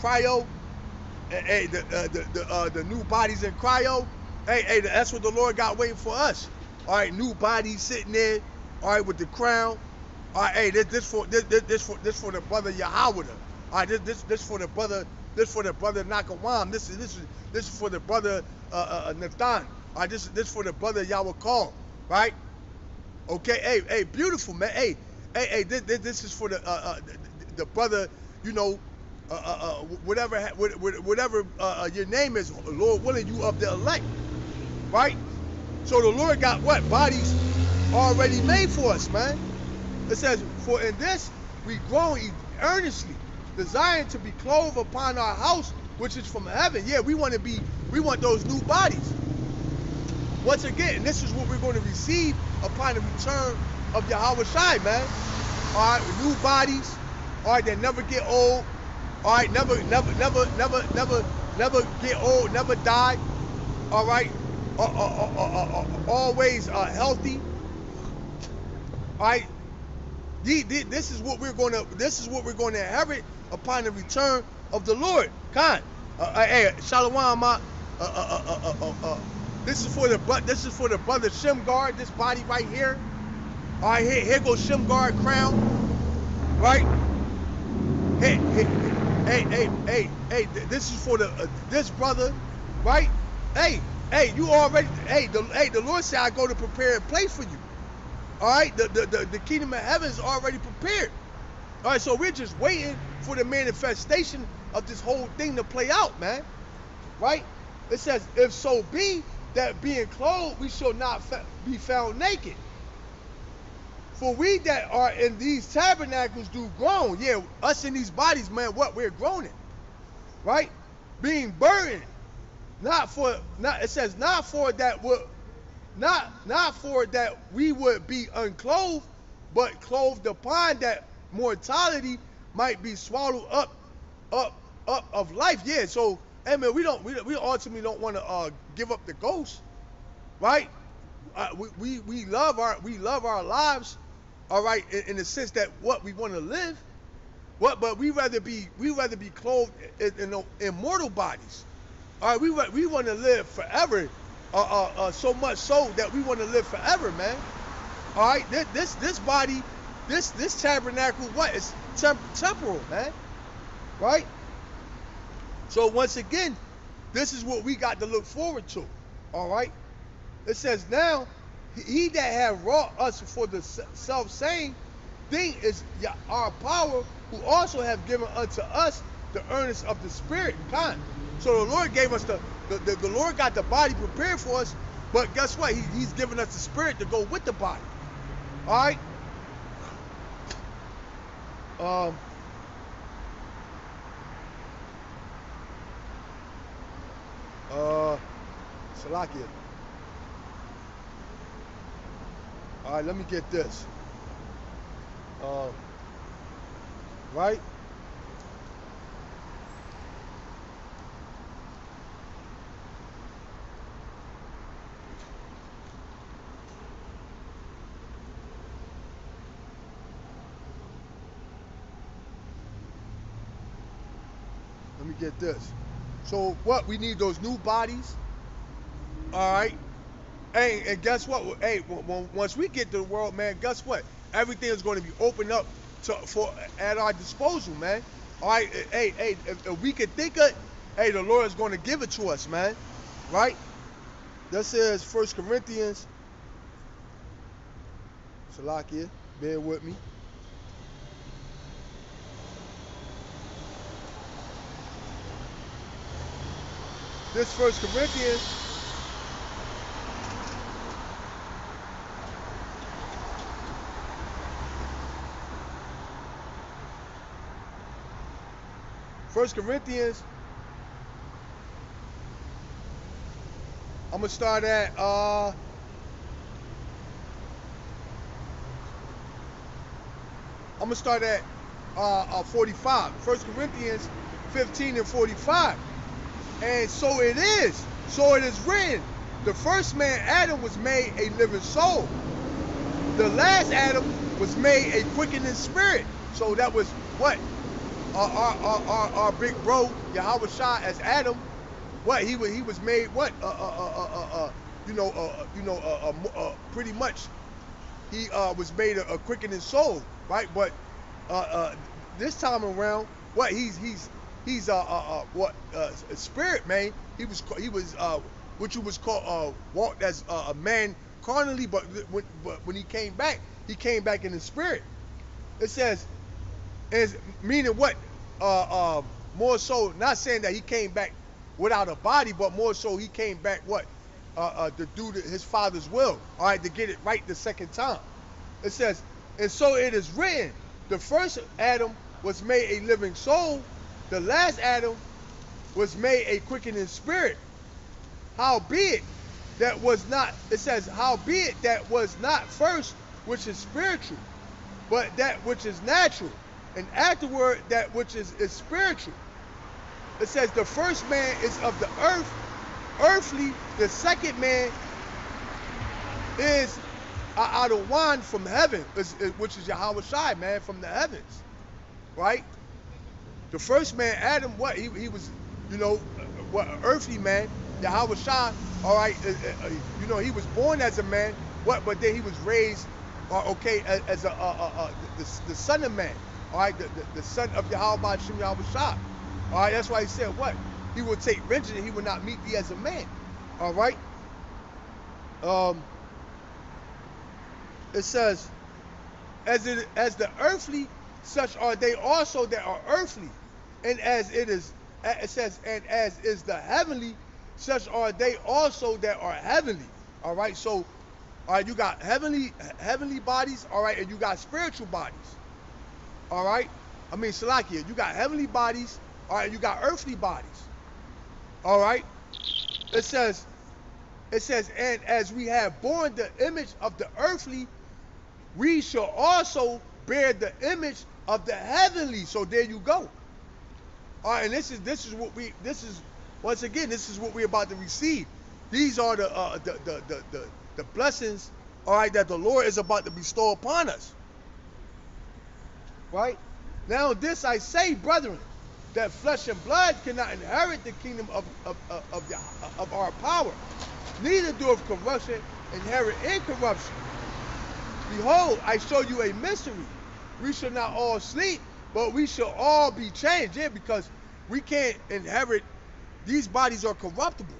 cryo? Hey, the new bodies in cryo. Hey, that's what the Lord got waiting for us. All right, new bodies sitting there. All right, with the crown. All right, hey, this for the brother Yahweh. All right, this for the brother. This for the brother Nakawam. This is for the brother Nathan. All right, this for the brother Yahweh call. Right? Okay. Hey, beautiful man. Hey, this is for the brother. Whatever your name is, Lord willing, you of the elect, right? So the Lord got what? Bodies already made for us, man. It says, for in this we groan earnestly, desiring to be clothed upon our house, which is from heaven. Yeah, we want those new bodies. Once again, this is what we're going to receive upon the return of Yahweh Shai, man. All right, new bodies. All right, that never get old. All right, never get old, never die. All right, always healthy. All right, this is what we're going to inherit upon the return of the Lord. Khan, hey, Shalom, this is for the brother Shimgar. This body right here. All right, here goes Shimgar crown. Right. Hey, this is for this brother, right? Hey, you already, the Lord said I go to prepare a place for you. All right, the kingdom of heaven is already prepared. All right, so we're just waiting for the manifestation of this whole thing to play out, man. Right? It says, if so be that being clothed, we shall not be found naked. For we that are in these tabernacles do groan. Yeah, us in these bodies, man, what we're groaning. Right? Being burdened. It says not for that we would be unclothed, but clothed upon that mortality might be swallowed up of life. Yeah, so hey man, we ultimately don't want to give up the ghost. Right? We love our lives. All right, in the sense that what we want to live, but we rather be clothed in immortal bodies. All right, we want to live forever, so much so that we want to live forever, man. All right, this body, this tabernacle, what is temporal, man. Right? So once again, this is what we got to look forward to. All right? It says now, he that have wrought us for the self same thing is our power, who also have given unto us the earnest of the Spirit kind. So the Lord gave us the Lord got the body prepared for us, but guess what? He's given us the Spirit to go with the body. All right? Salakia. All right, let me get this. Right? Let me get this. So what? We need those new bodies. All right. Hey, and guess what? Hey, once we get to the world, man, guess what? Everything is going to be opened up at our disposal, man. All right. Hey, if we can think of, hey, the Lord is going to give it to us, man. Right? This is 1 Corinthians. Salakia, bear with me. This 1 Corinthians. First Corinthians, I'm gonna start at 45. 1 Corinthians 15 and 45. And so it is. So it is written. The first man, Adam, was made a living soul. The last Adam was made a quickening spirit. So that was what? Our big bro, Yahweh Shah, as Adam, what he was made what? Pretty much he was made a quickening soul, right? But this time around, what he's a spirit, man. He was what you was called walked as a man carnally, but when he came back in the spirit. It says, is meaning what? More so, not saying that he came back without a body, but more so he came back what? To do his Father's will. All right, to get it right the second time. It says, and so it is written, the first Adam was made a living soul, the last Adam was made a quickening spirit. Howbeit that was not, it says, howbeit that was not first which is spiritual, but that which is natural, and afterward that which is spiritual. It says the first man is of the earth, earthly. The second man is out of one from heaven, which is Yahweh Shai, man, from the heavens, right? The first man, Adam, what he was, what earthly man, Yahweh Shai, all right, he was born as a man, but then he was raised, as the son of man. All right, the son of Yahweh Shem Yahweh Shah. All right, that's why he said what? He will take vengeance and he will not meet thee as a man. All right. It says, as the earthly, such are they also that are earthly. And as it says, and as is the heavenly, such are they also that are heavenly. All right, so all right, you got heavenly bodies, all right, and you got spiritual bodies. All right, Salakia, you got heavenly bodies, all right, you got earthly bodies. All right, it says, and as we have borne the image of the earthly, we shall also bear the image of the heavenly. So there you go. All right, and this is what we're about to receive. These are the blessings, all right, that the Lord is about to bestow upon us. Right? Now this I say, brethren, that flesh and blood cannot inherit the kingdom of our power, neither doeth corruption inherit incorruption. Behold, I show you a mystery. We shall not all sleep, but we shall all be changed. Yeah, because we can't inherit. These bodies are corruptible.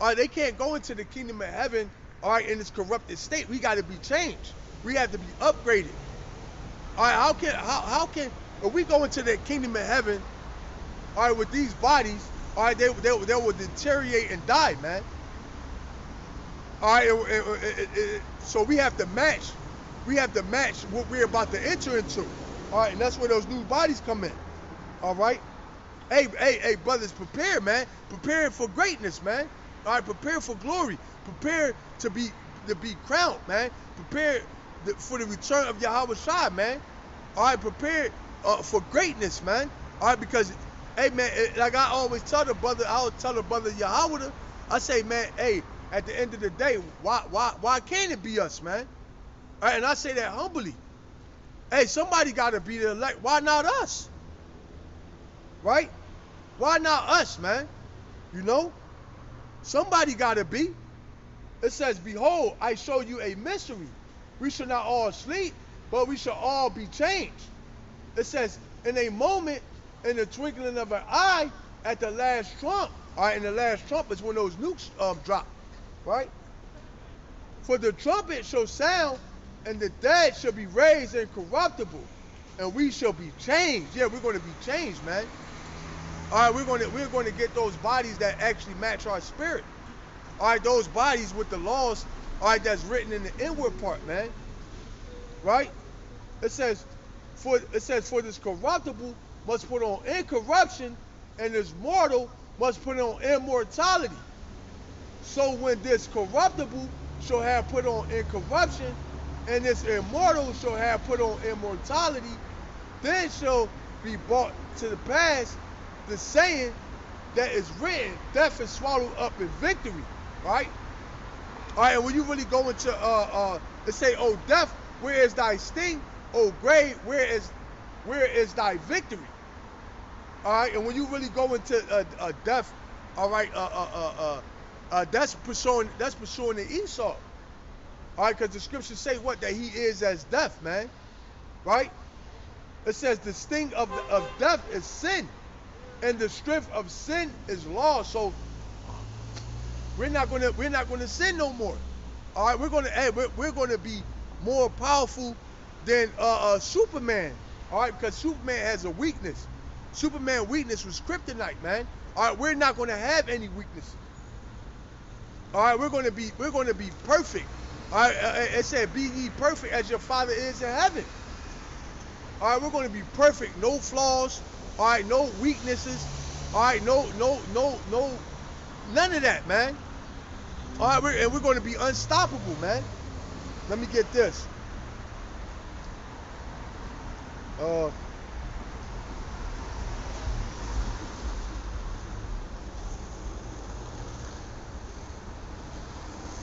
All right, they can't go into the kingdom of heaven, all right, in this corrupted state. We got to be changed. We have to be upgraded. All right, how can if we go into the kingdom of heaven, all right, with these bodies, all right, they will deteriorate and die, man. All right, so we have to match. We have to match what we're about to enter into. All right, and that's where those new bodies come in. All right. Hey, brothers, prepare, man. Prepare for greatness, man. All right, prepare for glory. Prepare to be crowned, man. Prepare for the return of Yahweh Shai, man. All right, prepare for greatness, man. All right, because, hey, man, like I always tell the brother, Yahweh, I say, man, hey, at the end of the day, why can't it be us, man? All right, and I say that humbly. Hey, somebody got to be the elect. Why not us? Right? Why not us, man? You know? Somebody got to be. It says, behold, I show you a mystery. We shall not all sleep, but we shall all be changed. It says, in a moment, in the twinkling of an eye, at the last trump. All right, and the last trump is when those nukes drop. Right? For the trumpet shall sound, and the dead shall be raised incorruptible, and we shall be changed. Yeah, we're going to be changed, man. All right, we're going to get those bodies that actually match our spirit. All right, those bodies with the laws, all right, that's written in the inward part, man. Right? It says, for this corruptible must put on incorruption, and this mortal must put on immortality. So when this corruptible shall have put on incorruption, and this immortal shall have put on immortality, then shall be brought to the pass the saying that is written, death is swallowed up in victory, right? All right, and when you really go into it say, oh death, where is thy sting? Oh grave, where is thy victory? All right, and when you really go into death, all right, that's pursuing the Esau. All right, because the scriptures say what? That he is as death, man. Right? It says the sting of death is sin, and the strength of sin is law. So we're not gonna sin no more. All right, we're gonna be more powerful than Superman. All right, because Superman has a weakness. Superman's weakness was kryptonite, man. All right, we're not gonna have any weakness. All right, we're gonna be perfect. All right, it said, be ye perfect as your Father is in heaven. All right, we're going to be perfect, no flaws. All right, no weaknesses. All right, no, none of that, man. All right, we're going to be unstoppable, man. Let me get this.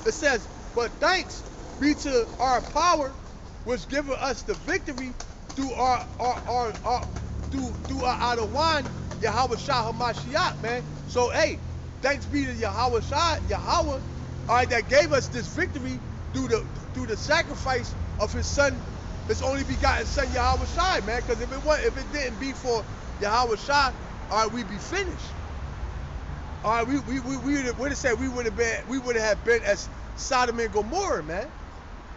It says, but thanks be to our power, which giveth us the victory through our Adawan, Yahweh Shah HaMashiach, man. So hey, thanks be to Yahweh Shah, Yahweh, all right, that gave us this victory through the sacrifice of his son, his only begotten son Yahweh Shah, man. Because if it didn't be for Yahweh Shah, all right, we'd be finished. All right, we would have said we would have been as Sodom and Gomorrah, man.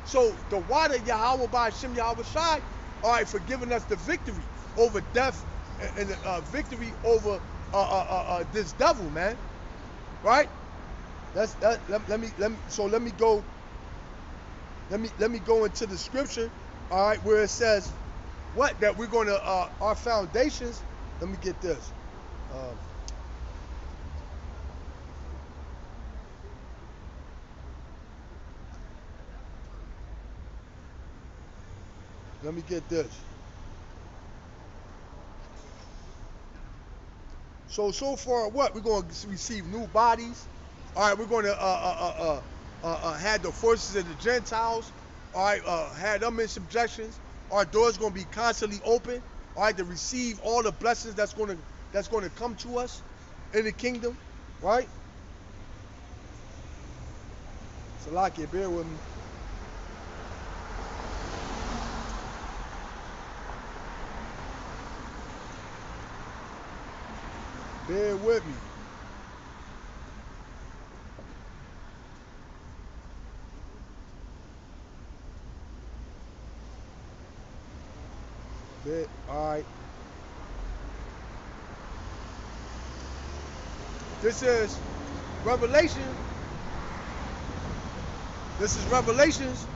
So the water Yahweh by Hashem Yahweh Shai, all right, for giving us the victory over death and victory over this devil, man. Right? Let me go into the scripture, all right, where it says what, that we're going to our foundations. Let me get this. Let me get this. So far, what? We're going to receive new bodies. All right, we're going to have the forces of the Gentiles. All right, have them in subjections. Our doors going to be constantly open. All right, to receive all the blessings that's going to come to us in the kingdom. Right? Salakia, bear with me. Bear with me. All right. This is Revelation. This is Revelations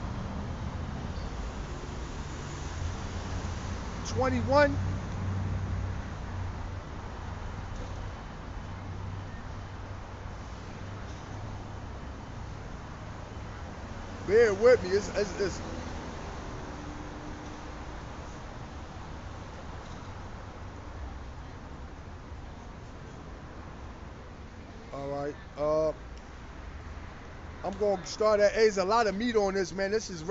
21. Bear with me. It's all right. I'm gonna start at. There's a lot of meat on this, man. This is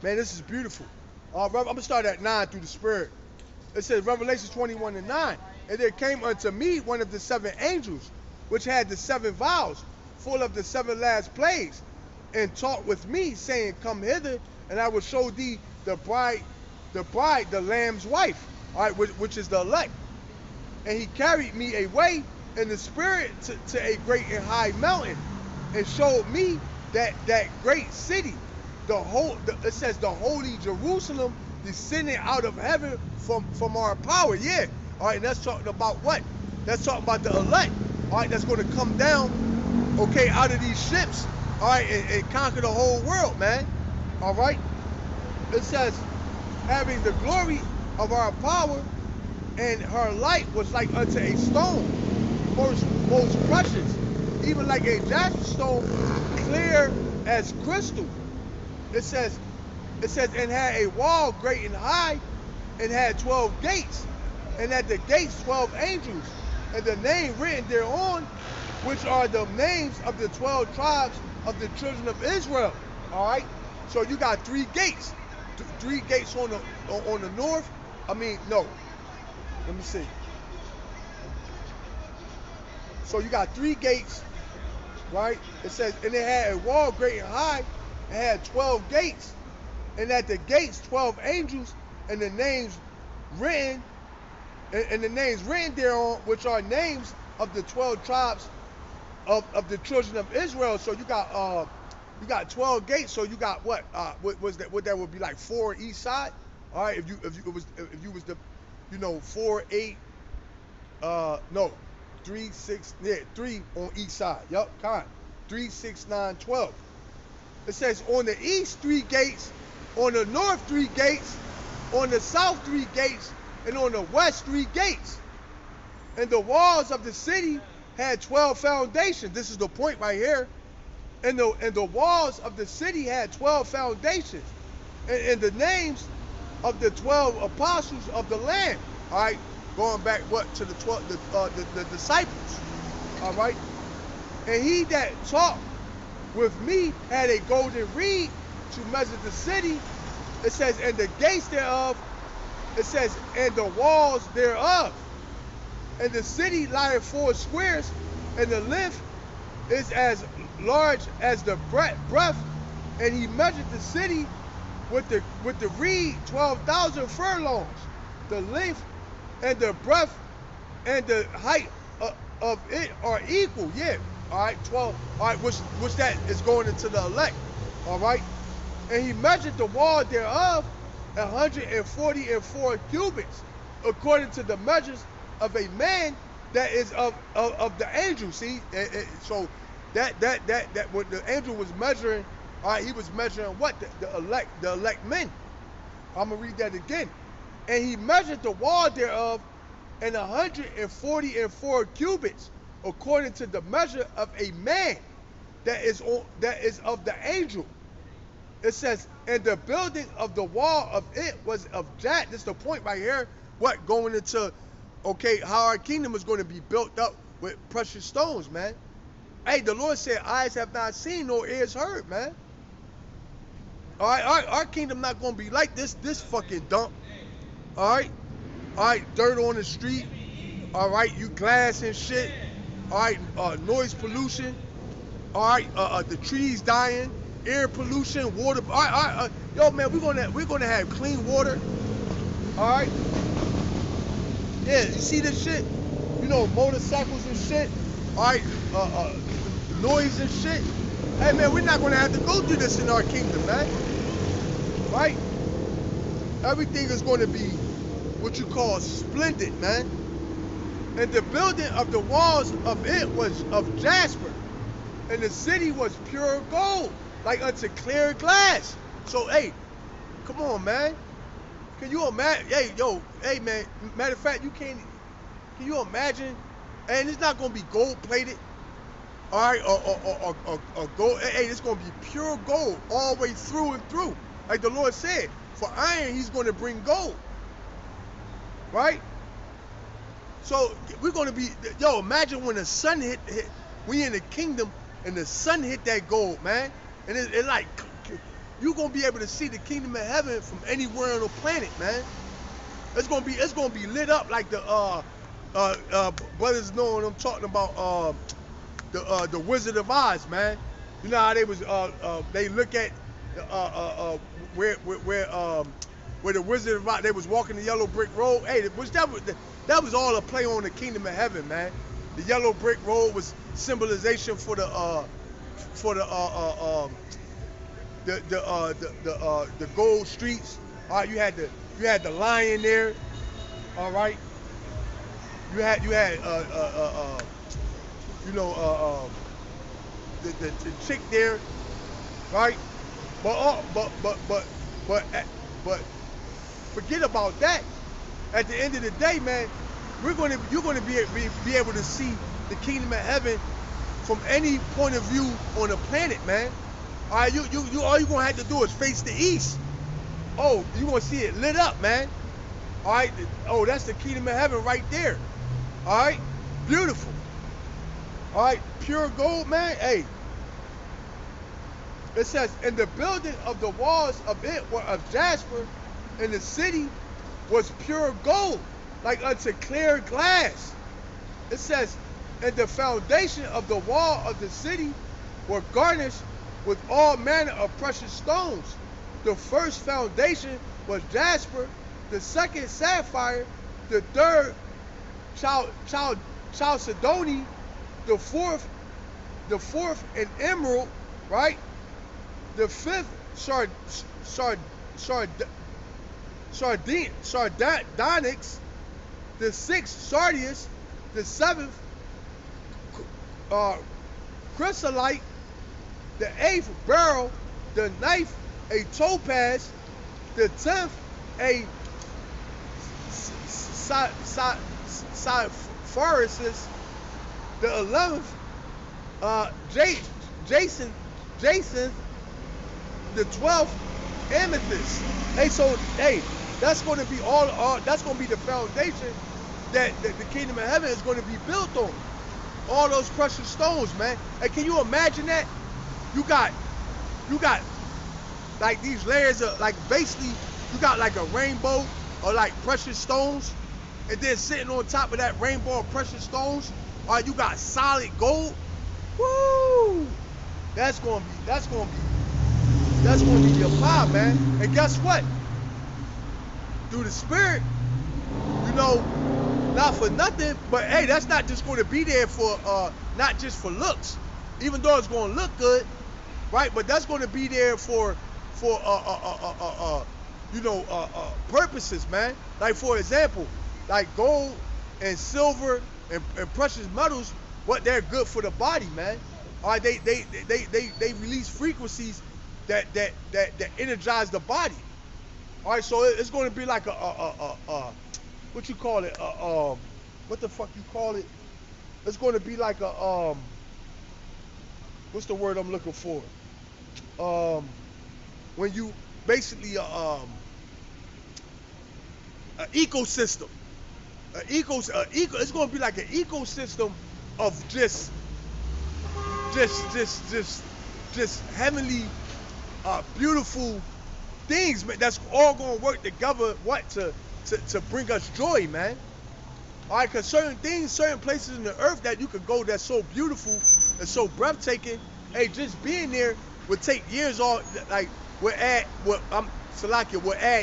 this is beautiful. I'm gonna start at 9 through the Spirit. It says Revelation 21 and 9. And there came unto me one of the 7 angels, which had the 7 vials, full of the 7 last plagues, and talked with me, saying, Come hither, and I will show thee the bride, the Lamb's wife, all right, which is the elect. And he carried me away in the Spirit to a great and high mountain, and showed me that great city, it says the holy Jerusalem, descending out of heaven from our power. Yeah. All right, and that's talking about what? That's talking about the elect. All right, that's going to come down, okay, out of these ships, all right, and conquer the whole world, man. All right. It says, having the glory of our power, and her light was like unto a stone, most precious, even like a jasper stone, clear as crystal. It says, and had a wall great and high, and had 12 gates, and at the gates 12 angels, and the name written thereon, which are the names of the 12 tribes of the children of Israel. All right. So you got 3 gates, 3 gates on the north. I mean, no. Let me see. So you got 3 gates, right? It says, and it had a wall great and high, and had 12 gates, and at the gates 12 angels, and the names written, and the names written thereon, which are names of the 12 tribes of the children of Israel. So you got 12 gates. So you got what was that? What that would be like 4 each side. All right, if you was the, 4, 8, no, 3, 6, yeah, 3 on each side. Yup, 3, 6, 9, 12. It says on the east 3 gates, on the north 3 gates, on the south 3 gates, and on the west 3 gates. And the walls of the city had 12 foundations. This is the point right here. And the walls of the city had 12 foundations. And the names of the 12 apostles of the Lamb. All right, going back to the 12, the disciples. All right, and he that talked with me had a golden reed to measure the city. It says, and the gates thereof. It says, and the walls thereof. And the city lieth 4 squares, and the length is as large as the breadth. And he measured the city with the reed 12,000 furlongs. The length and the breadth and the height of it are equal. Yeah. All right, 12. All right, which that is going into the elect. All right. And he measured the wall thereof 144 cubits, according to the measures of a man that is of the angel. See, so that what the angel was measuring, all right, he was measuring what? The elect men. I'm gonna read that again. And he measured the wall thereof 144 cubits, according to the measure of a man that is of the angel. It says, and the building of the wall of it was of jasper. This is the point right here. What going into, okay, how our kingdom is going to be built up with precious stones, man. Hey, the Lord said, eyes have not seen nor ears heard, man. All right, our kingdom not going to be like this fucking dump. All right, dirt on the street. All right, you glass and shit. All right, noise pollution. All right, the trees dying. Air pollution, water. All right, yo, man, we're gonna have clean water. All right. Yeah, you see this shit? know, motorcycles and shit, all right, noise and shit. Hey man, we're not gonna have to go through this in our kingdom, man. Right? Everything is gonna be what you call splendid, man. And the building of the walls of it was of jasper, and the city was pure gold, like unto clear glass. So hey, come on, man. Can you imagine? Hey, yo, hey man. Matter of fact, can you imagine? And it's not gonna be gold plated. All right, or gold. Hey, it's gonna be pure gold all the way through and through, like the Lord said. For iron, He's gonna bring gold, right? So we're gonna be, yo. Imagine when the sun hit. We in the kingdom, and the sun hit that gold, man. And it like you gonna be able to see the kingdom of heaven from anywhere on the planet, man. It's gonna be lit up like the brothers know what I'm talking about. The Wizard of Oz, man. You know how they was they look at where the Wizard of Oz, they was walking the yellow brick road. Hey, that was all a play on the kingdom of heaven, man. The yellow brick road was symbolization for the gold streets. All right, you had the lion there. All right, you had the chick there, right? But forget about that. At the end of the day, man, you're gonna be able to see the kingdom of heaven from any point of view on the planet, man. All right, all you gonna have to do is face the east. Oh, you gonna see it lit up, man. All right. Oh, that's the kingdom of heaven right there. All right, beautiful. All right, pure gold, man. Hey, it says, and the building of the walls of it were of jasper, and the city was pure gold, like unto clear glass. It says, and the foundation of the wall of the city were garnished with all manner of precious stones. The first foundation was jasper, the second sapphire, the third chalcedony, the fourth an emerald, right? The fifth sardonyx, the sixth sardius, the seventh chrysolite, the eighth beryl, the ninth a topaz, the 10th a sapphirus, the 11th jacinth, the 12th amethyst. Hey, so hey, that's going to be that's going to be the foundation that the kingdom of heaven is going to be built on. All those precious stones, man. Hey, can you imagine that? You got like these layers of, like, basically you got like a rainbow or like precious stones, and then sitting on top of that rainbow of precious stones, all right, you got solid gold. Woo! That's gonna be your vibe, man. And guess what? Through the Spirit, you know, not for nothing, but hey, that's not just going to be there for not just for looks, even though it's going to look good, right? But that's going to be there for purposes, man. Like, for example, like gold and silver and precious metals, what they're good for the body, man. All right, they release frequencies that energize the body. All right, so it's going to be like what you call it? What the fuck you call it? It's going to be like a what's the word I'm looking for? When you basically an ecosystem. It's going to be like an ecosystem of just heavenly, beautiful things, man. That's all going to work together. To bring us joy, man. All right, because certain things, certain places in the earth that you could go that's so beautiful and so breathtaking, hey, just being there would take years off. Like, would add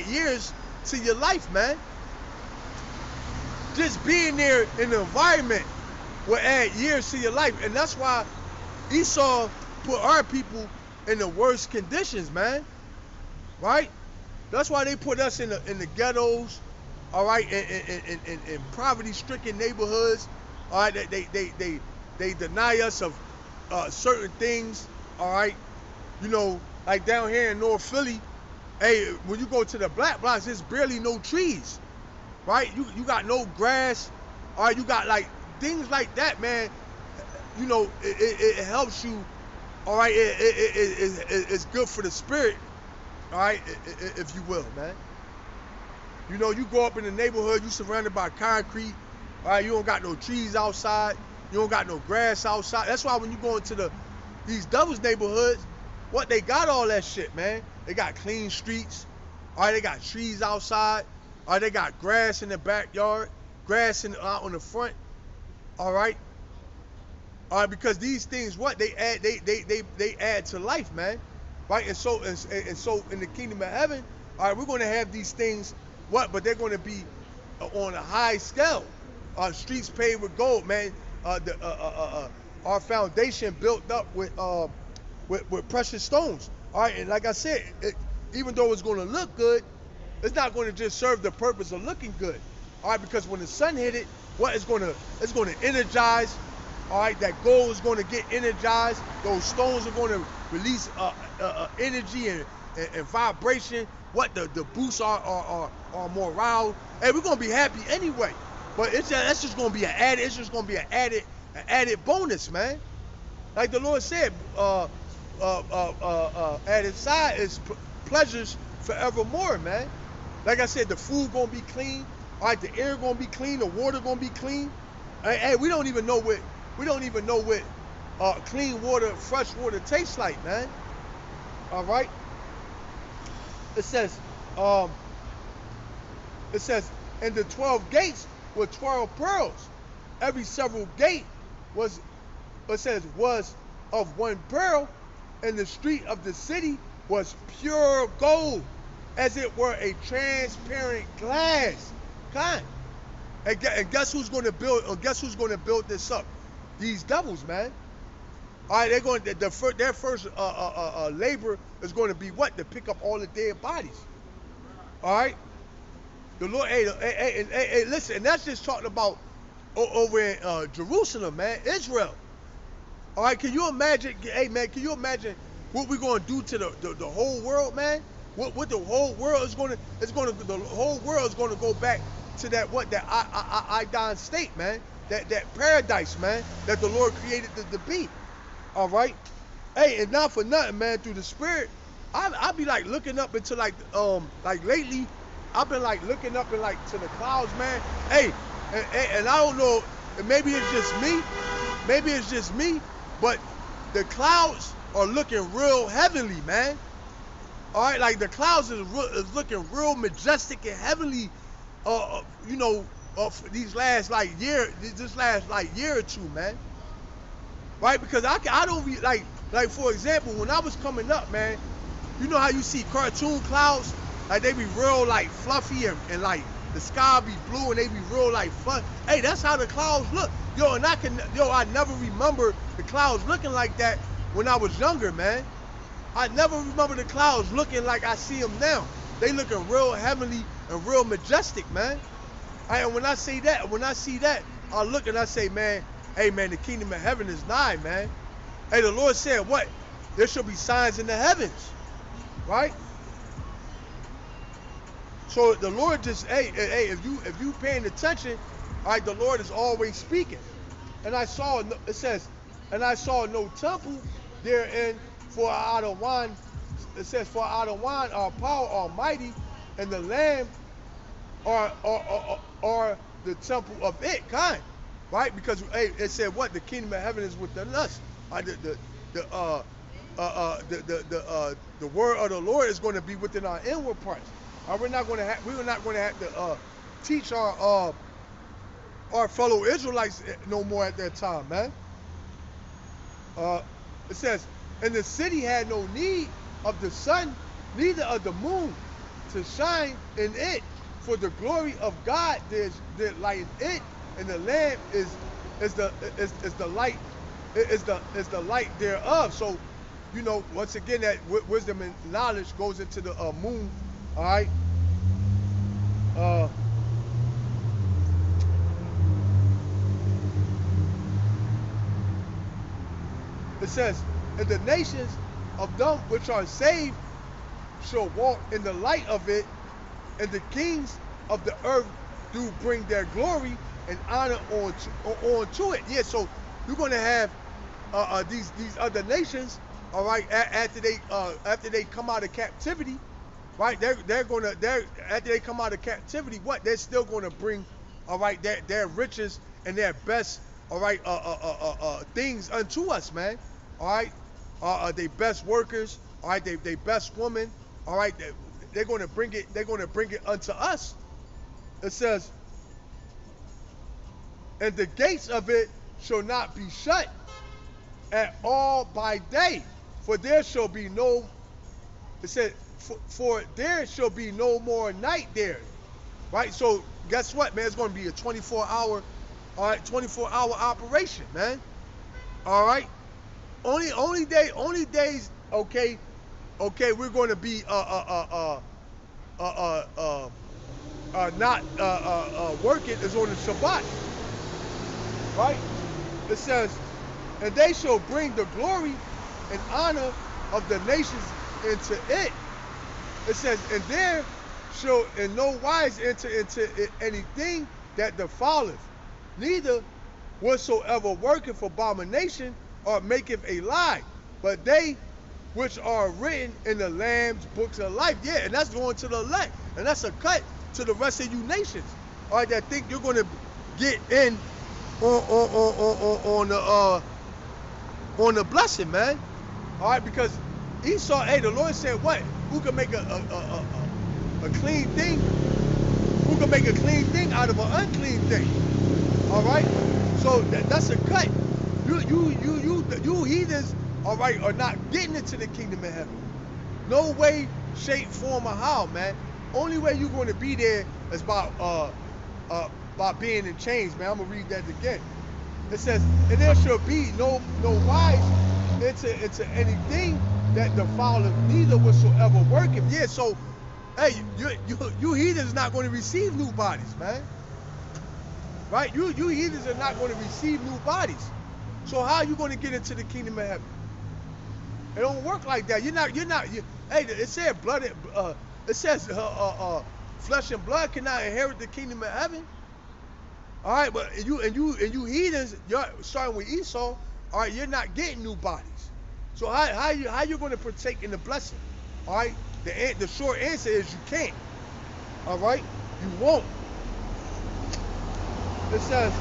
years to your life, man. just being there in the environment will add years to your life. And that's why Esau put our people in the worst conditions, man. Right? That's why they put us in the ghettos, all right, in poverty-stricken neighborhoods. All right, they deny us of certain things, all right. You know, like down here in North Philly, hey, when you go to the black blocks, there's barely no trees, right? You got no grass, all right. You got like things like that, man. You know, it helps you, all right. It's good for the spirit, all right, if you will, man. You know, you go up in the neighborhood, you surrounded by concrete, all right. You don't got no trees outside. You don't got no grass outside. That's why when you go into these Devil's neighborhoods, what they got all that shit, man. They got clean streets. All right, they got trees outside. All right, they got grass in the backyard, grass out on the front. All right. All right, because these things, what they add, they add to life, man. Right, and so in the kingdom of heaven, all right, we're going to have these things, what? But they're going to be on a high scale. Streets paved with gold, man. Our foundation built up with precious stones. All right, and like I said, even though it's going to look good, it's not going to just serve the purpose of looking good. All right, because when the sun hit it, what it's going to energize. All right, that gold is going to get energized. Those stones are going to release energy and vibration. What the boosts our morale. Hey, we're going to be happy anyway. But that's just going to be an added. It's just going to be an added bonus, man. Like the Lord said, at His side is pleasures forevermore, man. Like I said, the food gonna be clean. All right, the air gonna be clean. The water gonna be clean. Hey, we don't even know what clean water, fresh water tastes like, man. All right. It says, and the 12 gates were 12 pearls. Every several gate was of one pearl, and the street of the city was pure gold, as it were a transparent glass. Kind. And guess who's going to build? Or guess who's going to build this up? These devils, man. All right, they're going. Their first labor is going to be what? To pick up all the dead bodies. All right. The Lord, hey, listen, and that's just talking about over in Jerusalem, man, Israel. All right, can you imagine? Hey, man, can you imagine what we're going to do to the whole world, man? What the whole world is going to? The whole world is going to go back to that Iodine state, man. That paradise, man, that the Lord created it to be. All right. Hey, and not for nothing, man. Through the Spirit, I be like looking up into like lately, I've been like looking up and like to the clouds, man. Hey, and I don't know, maybe it's just me, but the clouds are looking real heavenly, man. All right, like the clouds is looking real majestic and heavenly, you know, for this last year or two, man. Right, because I don't be like for example, when I was coming up, man, you know how you see cartoon clouds, like they be real like fluffy and like the sky be blue and they be real like fun. Hey, that's how the clouds look. I never remember the clouds looking like that when I was younger, man. I never remember the clouds looking like I see them now. They looking real heavenly and real majestic, man. And when I see that, I look and I say, man, hey, man, the kingdom of heaven is nigh, man. Hey, the Lord said, what? There shall be signs in the heavens, right? So the Lord just, hey, if you paying attention, all right, the Lord is always speaking. And I saw no temple therein, for Adawan, it says, for Adawan, our power almighty, and the Lamb are the temple of it, kind, right? Because hey, it said what? The kingdom of heaven is within us. The word of the Lord is going to be within our inward parts. We're not going to have to teach our fellow Israelites no more at that time, man. It says, and the city had no need of the sun, neither of the moon to shine in it, for the glory of God, there like it, and the Lamb is the light, is the light thereof. So, you know, once again, that wisdom and knowledge goes into the moon. All right. Uh, it says, and the nations of them which are saved shall walk in the light of it, and the kings of the earth do bring their glory and honor onto it. Yeah, so you're gonna have these other nations, all right, after they come out of captivity, right? After they come out of captivity, what? They're still gonna bring, all right, their riches and their best, all right, things unto us, man. All right, they best workers, all right, they best women, all right. They're gonna bring it. They're gonna bring it unto us. It says, and the gates of it shall not be shut at all by day, for there shall be no. It said, for there shall be no more night there, right? So guess what, man? It's going to be a 24-hour, all right, 24-hour operation, man. All right. Only days. Okay, we're going to be not working is on the Shabbat, right? It says, and they shall bring the glory and honor of the nations into it. It says, and there shall in no wise enter into it anything that defileth, neither whatsoever worketh abomination or maketh a lie, but they which are written in the Lamb's books of life. Yeah, and that's going to the elect, and that's a cut to the rest of you nations, all right, that think you're going to get in on the blessing, man. All right, because Esau, hey, the Lord said, what? Who can make a clean thing? Who can make a clean thing out of an unclean thing? All right, so that's a cut. You heathens, all right, are not getting into the kingdom of heaven. No way, shape, form, or how, man. Only way you're going to be there is by being in chains, man. I'm gonna read that again. It says, and there shall be no wise into anything that defileth, neither whatsoever worketh. Yeah, so hey, you heathens not going to receive new bodies, man. Right? You heathens are not going to receive new bodies. So how are you going to get into the kingdom of heaven? It don't work like that. Hey, it said flesh and blood cannot inherit the kingdom of heaven. All right, but you heathens, you're starting with Esau. All right, you're not getting new bodies. So how you going to partake in the blessing? All right, the short answer is you can't. All right, you won't. It says.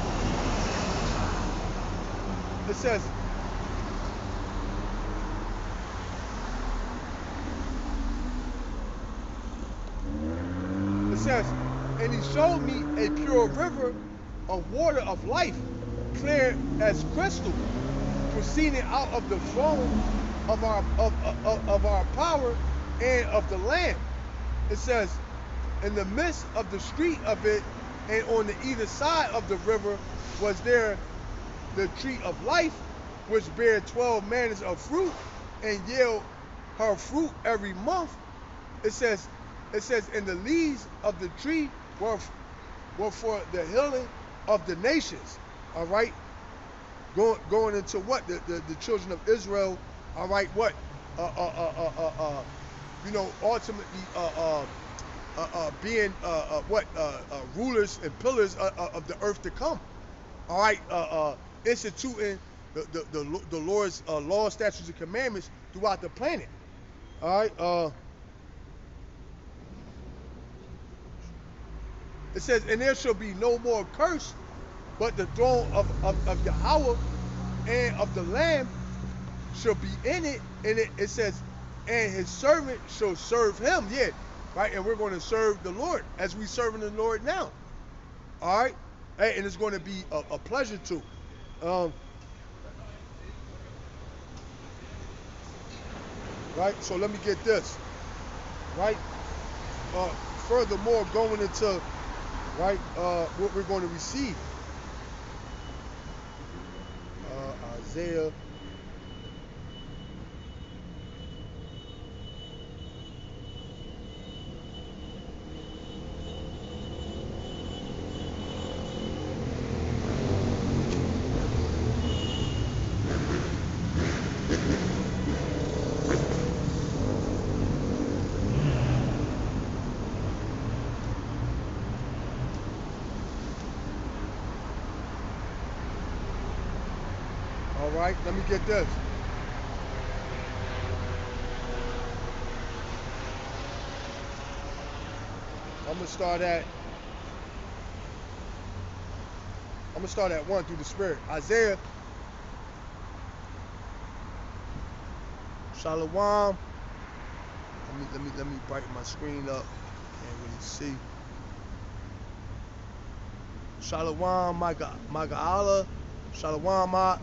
And he showed me a pure river of water of life, clear as crystal, proceeding out of the throne of our power and of the Lamb. It says, in the midst of the street of it, and on the either side of the river, was there the tree of life, which bare 12 manners of fruit, and yield her fruit every month. It says, and the leaves of the tree were for the healing of the nations. All right, going into what the children of Israel. All right, what ultimately being rulers and pillars of the earth to come. All right, instituting the Lord's laws, statutes, and commandments throughout the planet. All right. It says, and there shall be no more curse, but the throne of Yahweh and of the Lamb shall be in it. And it says, and his servant shall serve him. Yeah, right. And we're going to serve the Lord as we serving the Lord now. All right. Hey, and it's going to be a pleasure too. Right. So let me get this. Right. furthermore going into, right, what we're going to receive. Isaiah. All right, let me get this. I'm gonna start at 1 through the Spirit. Isaiah. Shalom. Let me brighten my screen up. Can't really see. Shalom, Maga'ala. Shalom, Ma.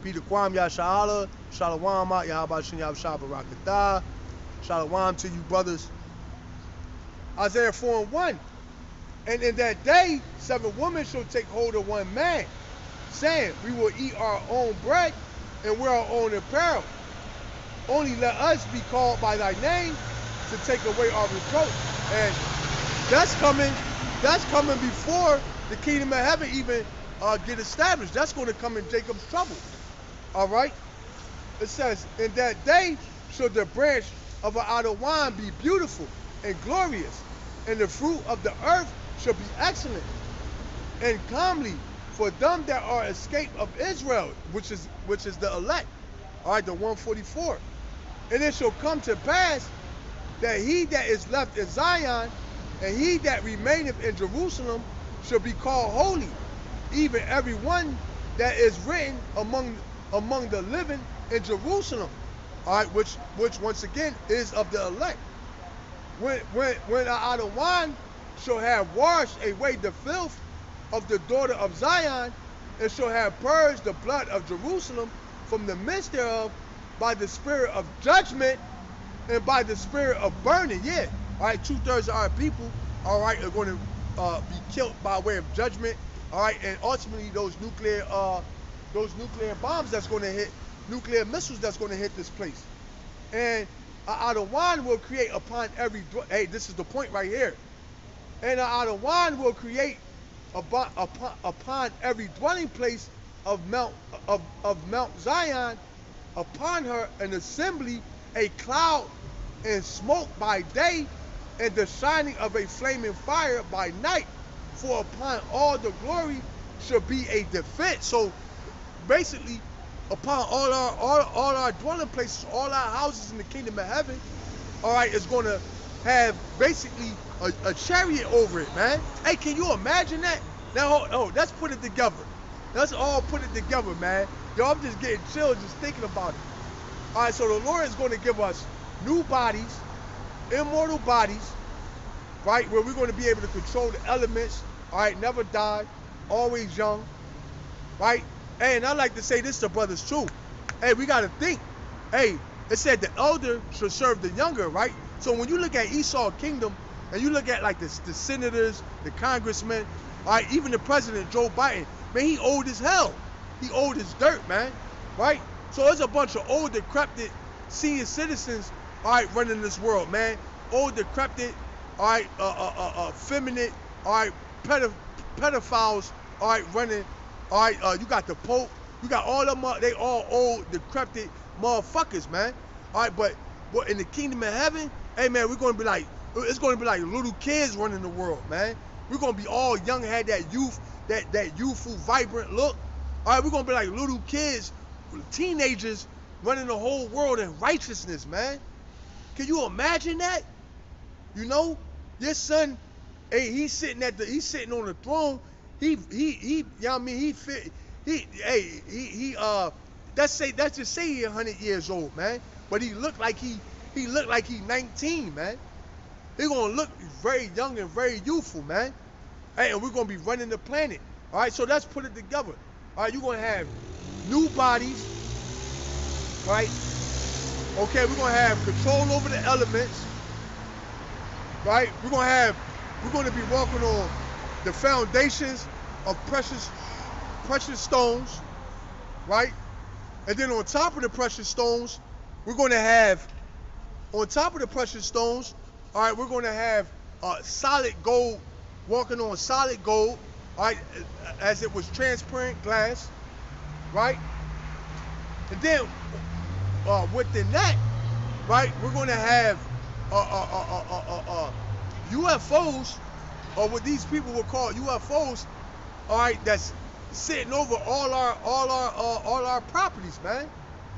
Peter Kwam Yasha'ala. Shalom, Ma. Yahabashin Yahshua Barakatah. Shalom to you, brothers. Isaiah 4:1. And in that day, 7 women shall take hold of 1 man, saying, we will eat our own bread and wear our own apparel. Only let us be called by thy name to take away our reproach. And that's coming before the kingdom of heaven even get established. That's going to come in Jacob's trouble. All right? It says, in that day shall the branch of an out of wine be beautiful and glorious, and the fruit of the earth shall be excellent and comely for them that are escaped of Israel, which is the elect. All right, the 144. And it shall come to pass that he that is left in Zion and he that remaineth in Jerusalem shall be called holy, even every one that is written among the living in Jerusalem. All right, which once again is of the elect. When out of wine shall have washed away the filth of the daughter of Zion, and shall have purged the blood of Jerusalem from the midst thereof by the spirit of judgment and by the spirit of burning. Yeah, all right, 2/3 of our people, all right, are going to be killed by way of judgment. All right, and ultimately those nuclear bombs that's going to hit, nuclear missiles that's going to hit this place. And out of wine will create upon every, hey, this is the point right here. And out of wine will create upon every dwelling place of Mount Zion, upon her an assembly, a cloud and smoke by day, and the shining of a flaming fire by night. For upon all the glory shall be a defense. So basically, upon all our dwelling places, all our houses in the kingdom of heaven, all right, is going to have basically a chariot over it, man. Hey, can you imagine that? Now, let's put it together. Let's all put it together, man. Yo, I'm just getting chilled just thinking about it. All right, so the Lord is going to give us new bodies, immortal bodies, right, where we're going to be able to control the elements, all right, never die, always young, right? Hey, and I like to say this to brothers too. Hey, we got to think. Hey, it said the elder should serve the younger, right? So when you look at Esau's kingdom, and you look at like the senators, the congressmen, all right, even the president, Joe Biden, man, he old as hell. He old as dirt, man, right? So there's a bunch of old, decrepit senior citizens, all right, running this world, man. Old, decrepit, all right, effeminate, all right, pedophiles, all right, running, all right, you got the Pope, you got all them, they all old, decrepit motherfuckers, man. All right, but in the kingdom of heaven, hey, man, we're going to be like, it's going to be like little kids running the world, man. We're going to be all young, had that youth, that youthful, vibrant look. All right, we're going to be like little kids, teenagers running the whole world in righteousness, man. Can you imagine that? You know, your son, hey, he's sitting on the throne. You know what I mean? Let's just say he's 100 years old, man. But he looked like he's 19, man. He's gonna look very young and very youthful, man. Hey, and we're gonna be running the planet. All right, so let's put it together. All right, you're gonna have new bodies, right? Okay, we're gonna have control over the elements. right? We're going to be walking on the foundations of precious stones, right? And then on top of the precious stones, we're going to have, on top of the precious stones, all right, we're going to have solid gold, walking on solid gold, all right, as it was transparent glass, right? And then within that, right, we're going to have UFOs, or what these people would call UFOs, all right, that's sitting over all our properties, man,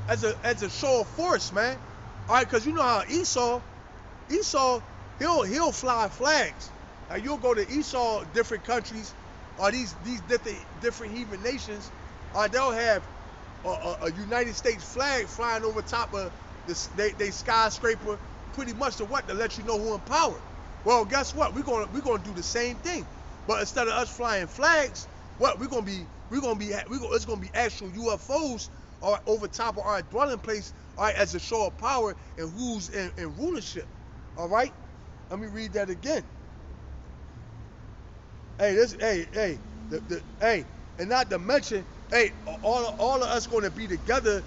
as a show of force, man. All right, because you know how Esau, he'll fly flags. Like you'll go to Esau, different countries, or these different heathen nations, they'll have a United States flag flying over top of they skyscraper, pretty much to let you know who in power. Well, guess what? We're gonna do the same thing, but instead of us flying flags, what it's gonna be actual UFOs over top of our dwelling place, all right, as a show of power and who's in rulership. All right, let me read that again. Hey, and not to mention, all of us going to be together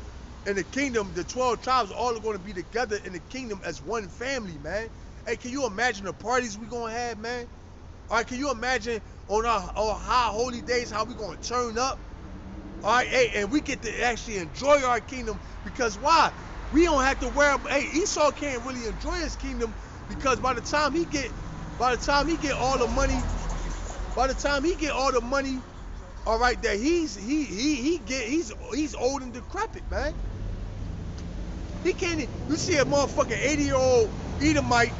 in the kingdom. The 12 tribes all are going to be together in the kingdom as one family, man. Hey, can you imagine the parties we gonna have, man? All right, can you imagine on our high holy days how we gonna turn up? All right, and we get to actually enjoy our kingdom, because why? We don't have to worry. Esau can't really enjoy his kingdom, because by the time he get all the money, all right, that he's old and decrepit, man. He can't. You see a motherfucking 80-year-old Edomite,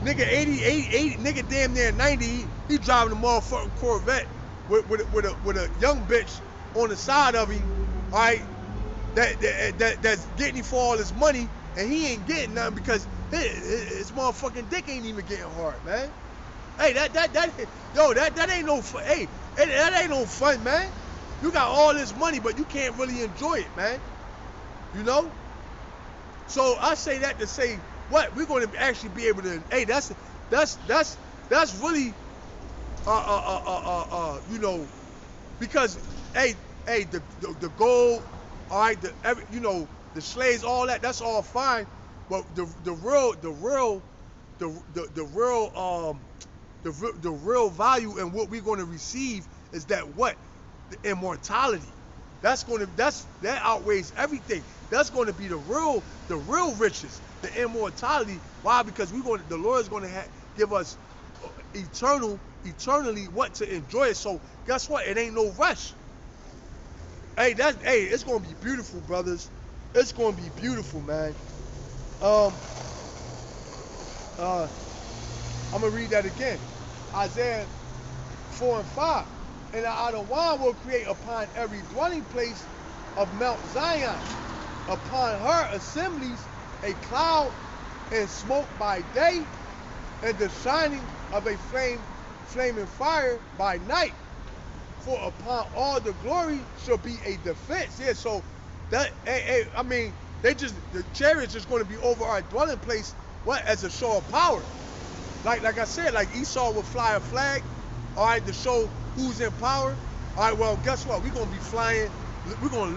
nigga, 80, nigga, damn near 90. He driving a motherfucking Corvette with a young bitch on the side of him, all right, that's getting him for all his money, and he ain't getting nothing because his motherfucking dick ain't even getting hard, man. Hey, that ain't no fun. Hey, that ain't no fun, man. You got all this money, but you can't really enjoy it, man. You know? So I say that to say, what? We're going to actually be able to, hey, that's really, you know, because, the gold, all right, the slaves, all that, that's all fine, but the real value and what we're going to receive is that what? The immortality. That outweighs everything. That's going to be the real riches, the immortality. Why? Because the Lord is going to give us eternally what to enjoy it. So guess what? It ain't no rush. Hey, it's going to be beautiful, brothers. It's going to be beautiful, man. I'm going to read that again. Isaiah 4:5. And the Adonai will create upon every dwelling place of Mount Zion, upon her assemblies, a cloud and smoke by day, and the shining of a flaming fire by night. For upon all the glory shall be a defense. Yeah, so that, I mean, the chariots just going to be over our dwelling place, what, as a show of power. Like I said, like Esau would fly a flag, all right, to show who's in power. All right, well, guess what? We're going to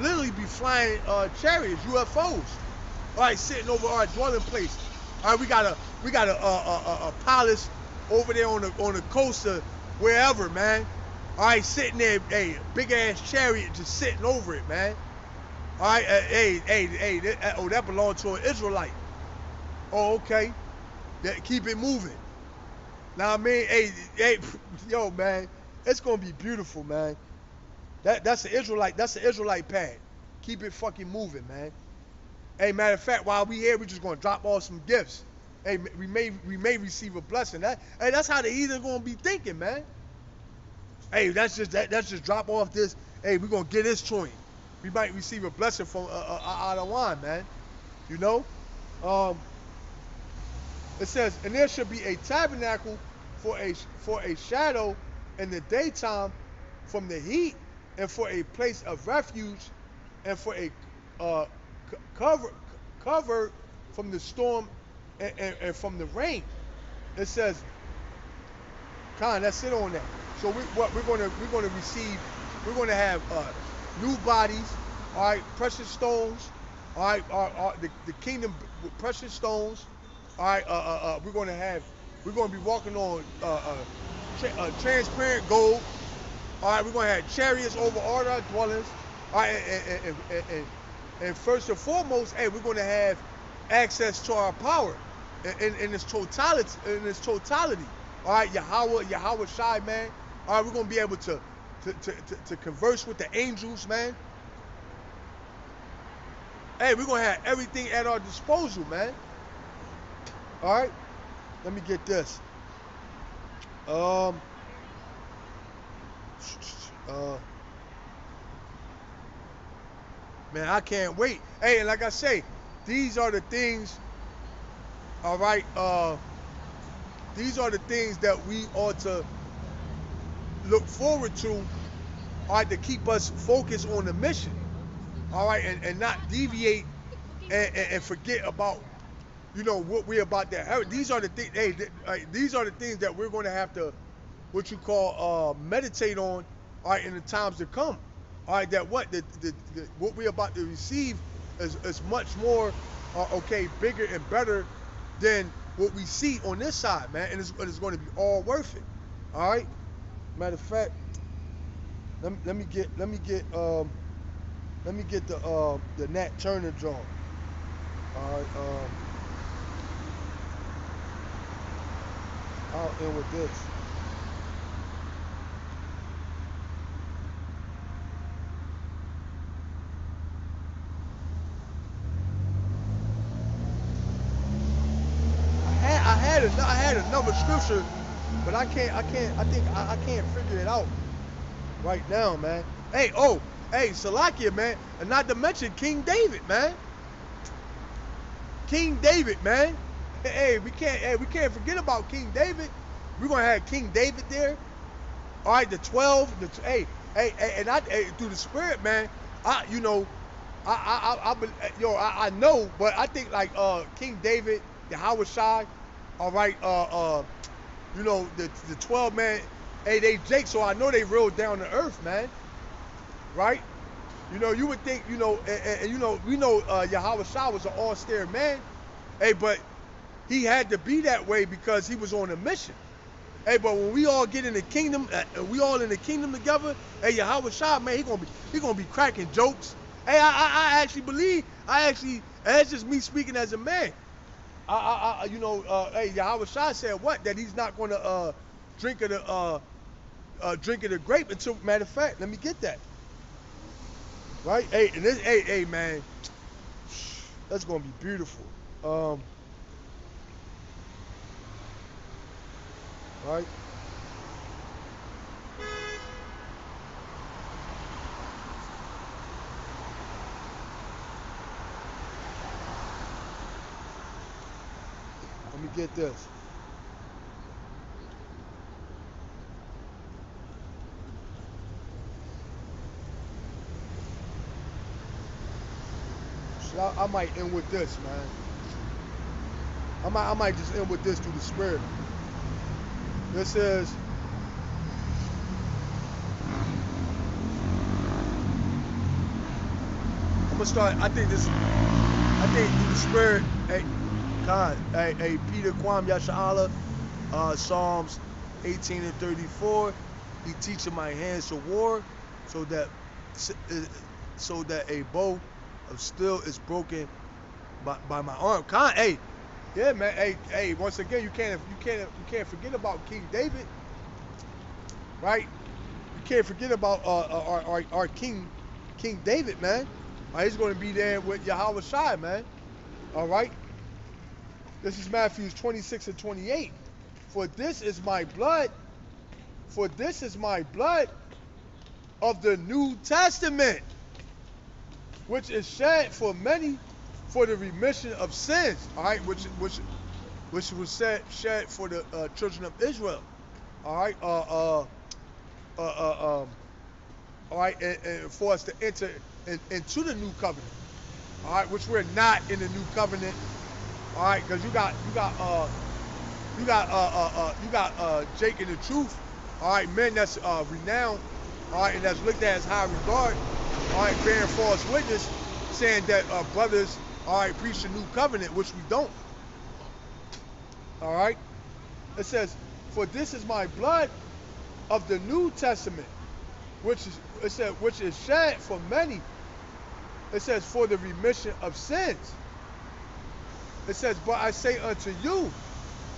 literally be flying chariots, UFOs. All right, sitting over our dwelling place. All right, we got a palace over there on the coast of wherever, man. All right, sitting there, a big ass chariot just sitting over it, man. All right, that belonged to an Israelite. Oh, okay. Keep it moving. Now, I mean, yo, man, it's gonna be beautiful, man. That's an Israelite pad. Keep it fucking moving, man. Hey, matter of fact, while we here, we just gonna drop off some gifts. Hey, we may receive a blessing. That's how the heathen gonna be thinking, man. Hey, that's just drop off this. Hey, we gonna get this joint. We might receive a blessing from out of wine, man. You know. It says, and there should be a tabernacle for a shadow in the daytime from the heat, and for a place of refuge, and for a cover from the storm and from the rain. it says, that's it on that. So we're gonna receive, we're gonna have new bodies, all right, precious stones, all right, the kingdom with precious stones, all right, we're gonna be walking on transparent gold, all right, we're gonna have chariots over all our dwellings, all right, and first and foremost, hey, we're gonna have access to our power in its totality, all right, Yahweh Shai, man. All right, we're gonna be able to converse with the angels, man. Hey, we're gonna have everything at our disposal, man. All right, let me get this. Man, I can't wait. Hey, and like I say, these are the things. All right, these are the things that we ought to look forward to, all right, to keep us focused on the mission, all right, and not deviate and forget about, what we're about to have. These are the things. Hey, these are the things that we're going to have to, what you call, meditate on, all right, in the times to come, all right. That what what we're about to receive is much more, bigger and better than what we see on this side, man, and it's going to be all worth it, all right. Matter of fact, let me get the Nat Turner joint. All right, I'll end with this. I had another scripture, but I think I can't figure it out right now, man. Hey, Salakia, man, and not to mention King David, man. King David, man. Hey, we can't forget about King David. We're gonna have King David there. All right, the 12. And through the Spirit, man. I know, but I think like King David, Yahweh Shai. All right, the 12 man, hey, they Jake, so I know they real down to earth, man. Right? You would think, we know Yahweh Shai was an austere man, hey, but he had to be that way because he was on a mission. Hey, but when we all get in the kingdom, we all in the kingdom together, hey, Yahweh Shai, man, he gonna be cracking jokes. Hey, I actually believe, that's just me speaking as a man. Hey, Yahweh Shai said what? That he's not going to drink of the grape until. Matter of fact, let me get that. Right? Hey, and this, hey, man, that's going to be beautiful. Right? Let me get this. So I might end with this, man. I might just end with this through the Spirit. This is I'm gonna start. I think through the Spirit. Hey, God, hey, Peter Kwam Yasha'Allah, Psalms 18:34. He teaching my hands to war, so that a bow of steel is broken by my arm. Hey, yeah, man. Hey. Once again, you can't forget about King David, right? You can't forget about our King David, man. He's going to be there with Yahweh Shai, man. All right. This is Matthew 26:28. For this is my blood of the New Testament, which is shed for many for the remission of sins. All right, which was shed for the children of Israel. All right, all right, and for us to enter into the new covenant. All right, which we're not in the new covenant. All right, because you got Jake and the Truth, all right, men that's renowned, all right, and that's looked at as high regard, all right, bearing false witness, saying that brothers, all right, preach the new covenant, which we don't. All right, it says, for this is my blood of the New Testament, which is shed for many. It says for the remission of sins. It says, but I say unto you,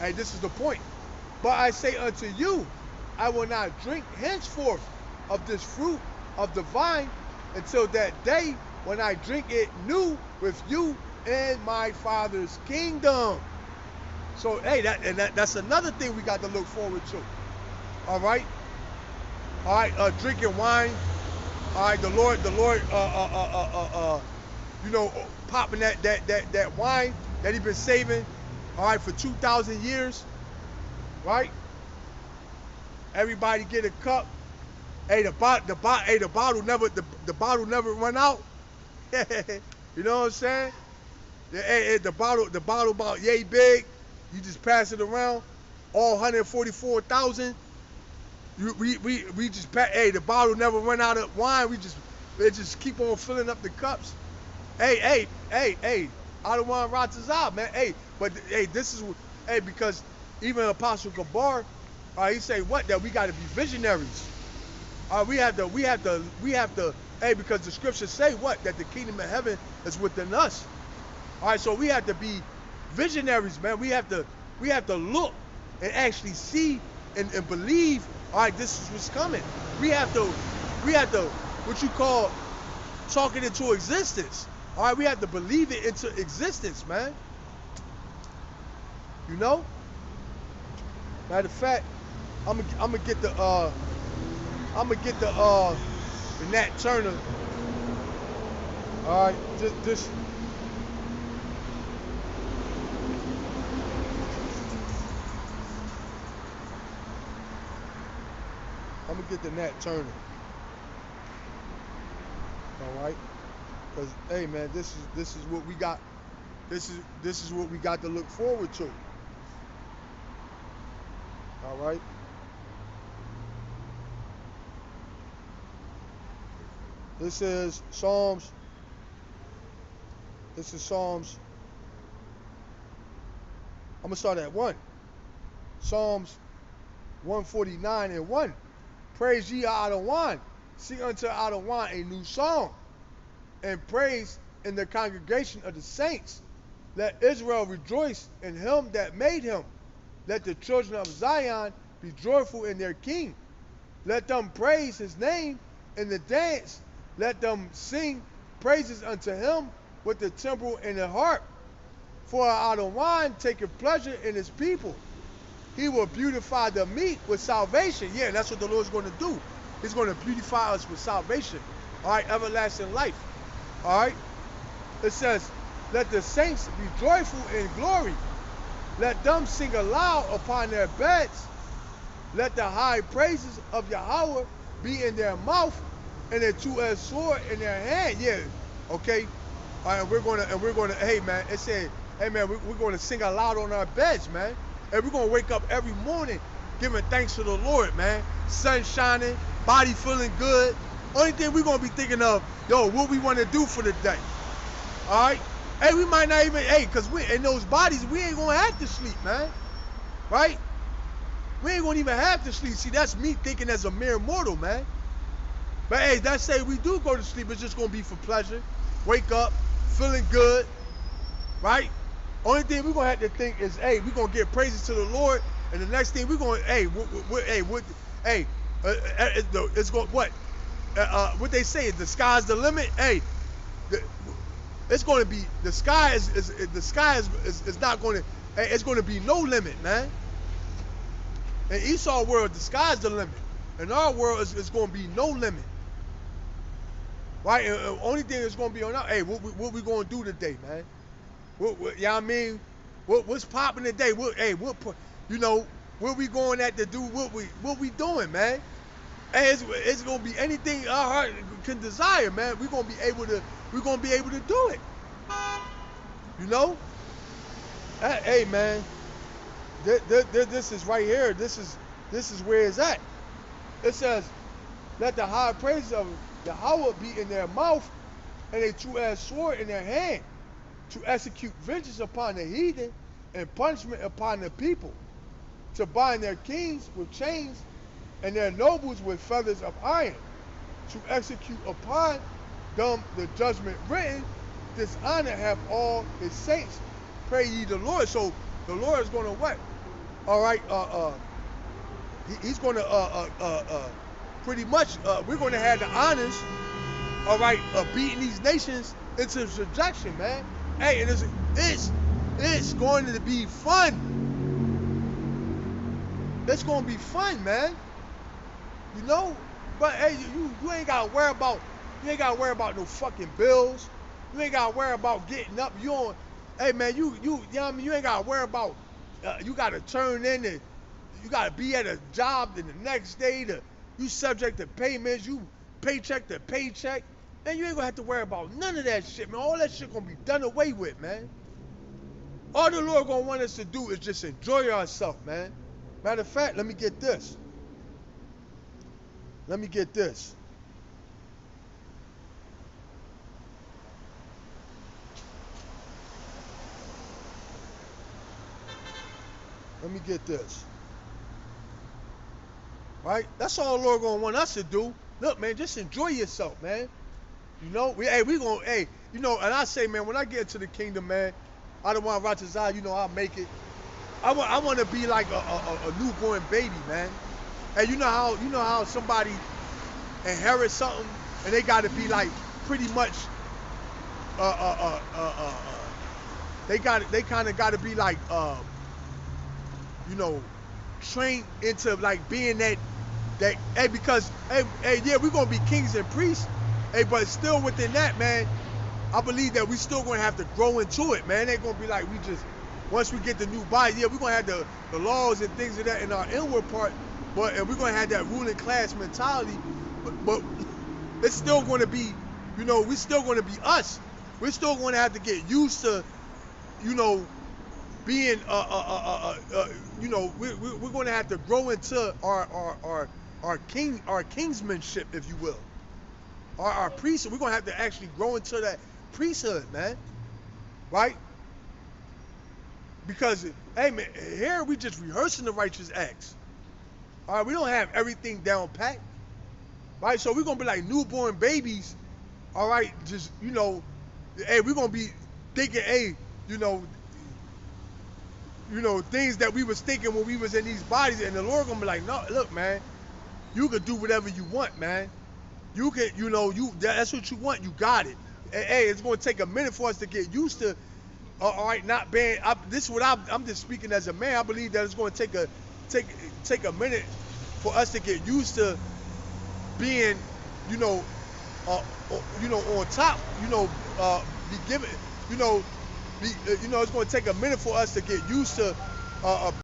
and this is the point, but I say unto you, I will not drink henceforth of this fruit of the vine until that day when I drink it new with you in my Father's kingdom. So, hey, that's another thing we got to look forward to. All right? All right, drinking wine. All right, the Lord, you know, popping that wine that he been saving, all right, for 2,000 years, right? Everybody get a cup. Hey, the bottle never run out. You know what I'm saying? Hey, the bottle about yay big. You just pass it around. All 144,000. We just pass. Hey, the bottle never run out of wine. They just keep on filling up the cups. Hey, I don't want Ratazah, man. Hey, but hey, this is hey, because even Apostle Gabar, he say what, that we got to be visionaries. We have to. Hey, because the scriptures say what, that the kingdom of heaven is within us. All right, so we have to be visionaries, man. We have to look and actually see and believe. All right, this is what's coming. We have to what you call talk it into existence. All right, we have to believe it into existence, man. You know. Matter of fact, I'm gonna get the Nat Turner. All right, this. I'm gonna get the Nat Turner. All right, because hey, man, this is what we got. This is what we got to look forward to. All right. This is Psalms. I'm gonna start at 1. Psalms 149 and 1. Praise ye Adawan. Sing unto Adawan a new song, and praise in the congregation of the saints. Let Israel rejoice in him that made him. Let the children of Zion be joyful in their king. Let them praise his name in the dance. Let them sing praises unto him with the timbrel and the harp. For Adawan taketh pleasure in his people. He will beautify the meek with salvation. Yeah, that's what the Lord's going to do. He's going to beautify us with salvation. All right, everlasting life. All right. It says, let the saints be joyful in glory. Let them sing aloud upon their beds. Let the high praises of Yahweh be in their mouth and a two-edged sword in their hand. Yeah, okay. All right, we're gonna. Hey man, it said, hey man, we're gonna sing aloud on our beds, man. And we're gonna wake up every morning giving thanks to the Lord, man. Sun shining, body feeling good. Only thing we're gonna be thinking of, yo, what we want to do for the day. All right. Hey, we might not even, cause we in those bodies, we ain't gonna have to sleep, man. Right? We ain't gonna even have to sleep. See, that's me thinking as a mere mortal, man. But hey, let's say we do go to sleep, it's just gonna be for pleasure. Wake up, feeling good, right? Only thing we're gonna have to think is, hey, we're gonna give praises to the Lord, and the next thing we're gonna, it's going what they say, the sky's the limit. Hey, it's going to be, the sky is not going to, it's going to be no limit, man. In Esau world, the sky's the limit. In our world, it's going to be no limit. Right? And the only thing that's going to be on our, hey, what we going to do today, man? You know what I mean? What's popping today? You know, where we going at to do what we doing, man? Hey, it's gonna be anything our heart can desire, man. We're gonna be able to do it. You know? Hey, man. This is right here. This is where it's at. It says, let the high praises of Yahweh be in their mouth and a two-edged sword in their hand, to execute vengeance upon the heathen and punishment upon the people, to bind their kings with chains and their nobles with feathers of iron, to execute upon them the judgment written. Dishonor have all his saints. Pray ye the Lord. So the Lord is going to what? All right. He's going to pretty much. We're going to have the honors. All right. Beating these nations into subjection, man. Hey, and it's going to be fun. It's going to be fun, man. You know. But hey, you ain't gotta worry about no fucking bills. You ain't gotta worry about getting up. You don't. Hey man, you know what I mean? You ain't gotta worry about. You gotta turn in and you gotta be at a job the next day. You subject to payments. You paycheck to paycheck. Man, you ain't gonna have to worry about none of that shit, man. All that shit gonna be done away with, man. All the Lord gonna want us to do is just enjoy ourselves, man. Matter of fact, let me get this. Let me get this. Let me get this. Right? That's all the Lord gonna want us to do. Look, man, just enjoy yourself, man. You know, you know, and I say, man, when I get into the kingdom, man, I don't want righteous eye, you know, I'll make it. I want to be like a newborn baby, man. And you know how somebody inherits something and they got to be like pretty much they kind of got to be like you know, trained into like being that hey, because hey yeah, we're gonna be kings and priests, hey, but still within that, man, I believe that we still gonna have to grow into it, man. It ain't gonna be like we just once we get the new body, yeah, we're gonna have the laws and things of that in our inward part, but and we're gonna have that ruling class mentality, but it's still gonna be, you know, we're still gonna be us. We're still gonna have to get used to, you know, being you know, we're gonna have to grow into our kingsmanship, if you will. Our priesthood. We're gonna have to actually grow into that priesthood, man. Right? Because hey man, here we just rehearsing the righteous acts. All right, we don't have everything down pat. Right? So we're gonna be like newborn babies. All right, just, you know, hey, we're gonna be thinking, hey, you know, things that we was thinking when we was in these bodies, and the Lord gonna be like, no, look, man, you can do whatever you want, man. You can, you know, that's what you want, you got it. And, hey, it's gonna take a minute for us to get used to, all right, not being. This is what I'm just speaking as a man. I believe that it's gonna take a minute for us to get used to being, you know, on top, you know, be given, you know, it's going to take a minute for us to get used to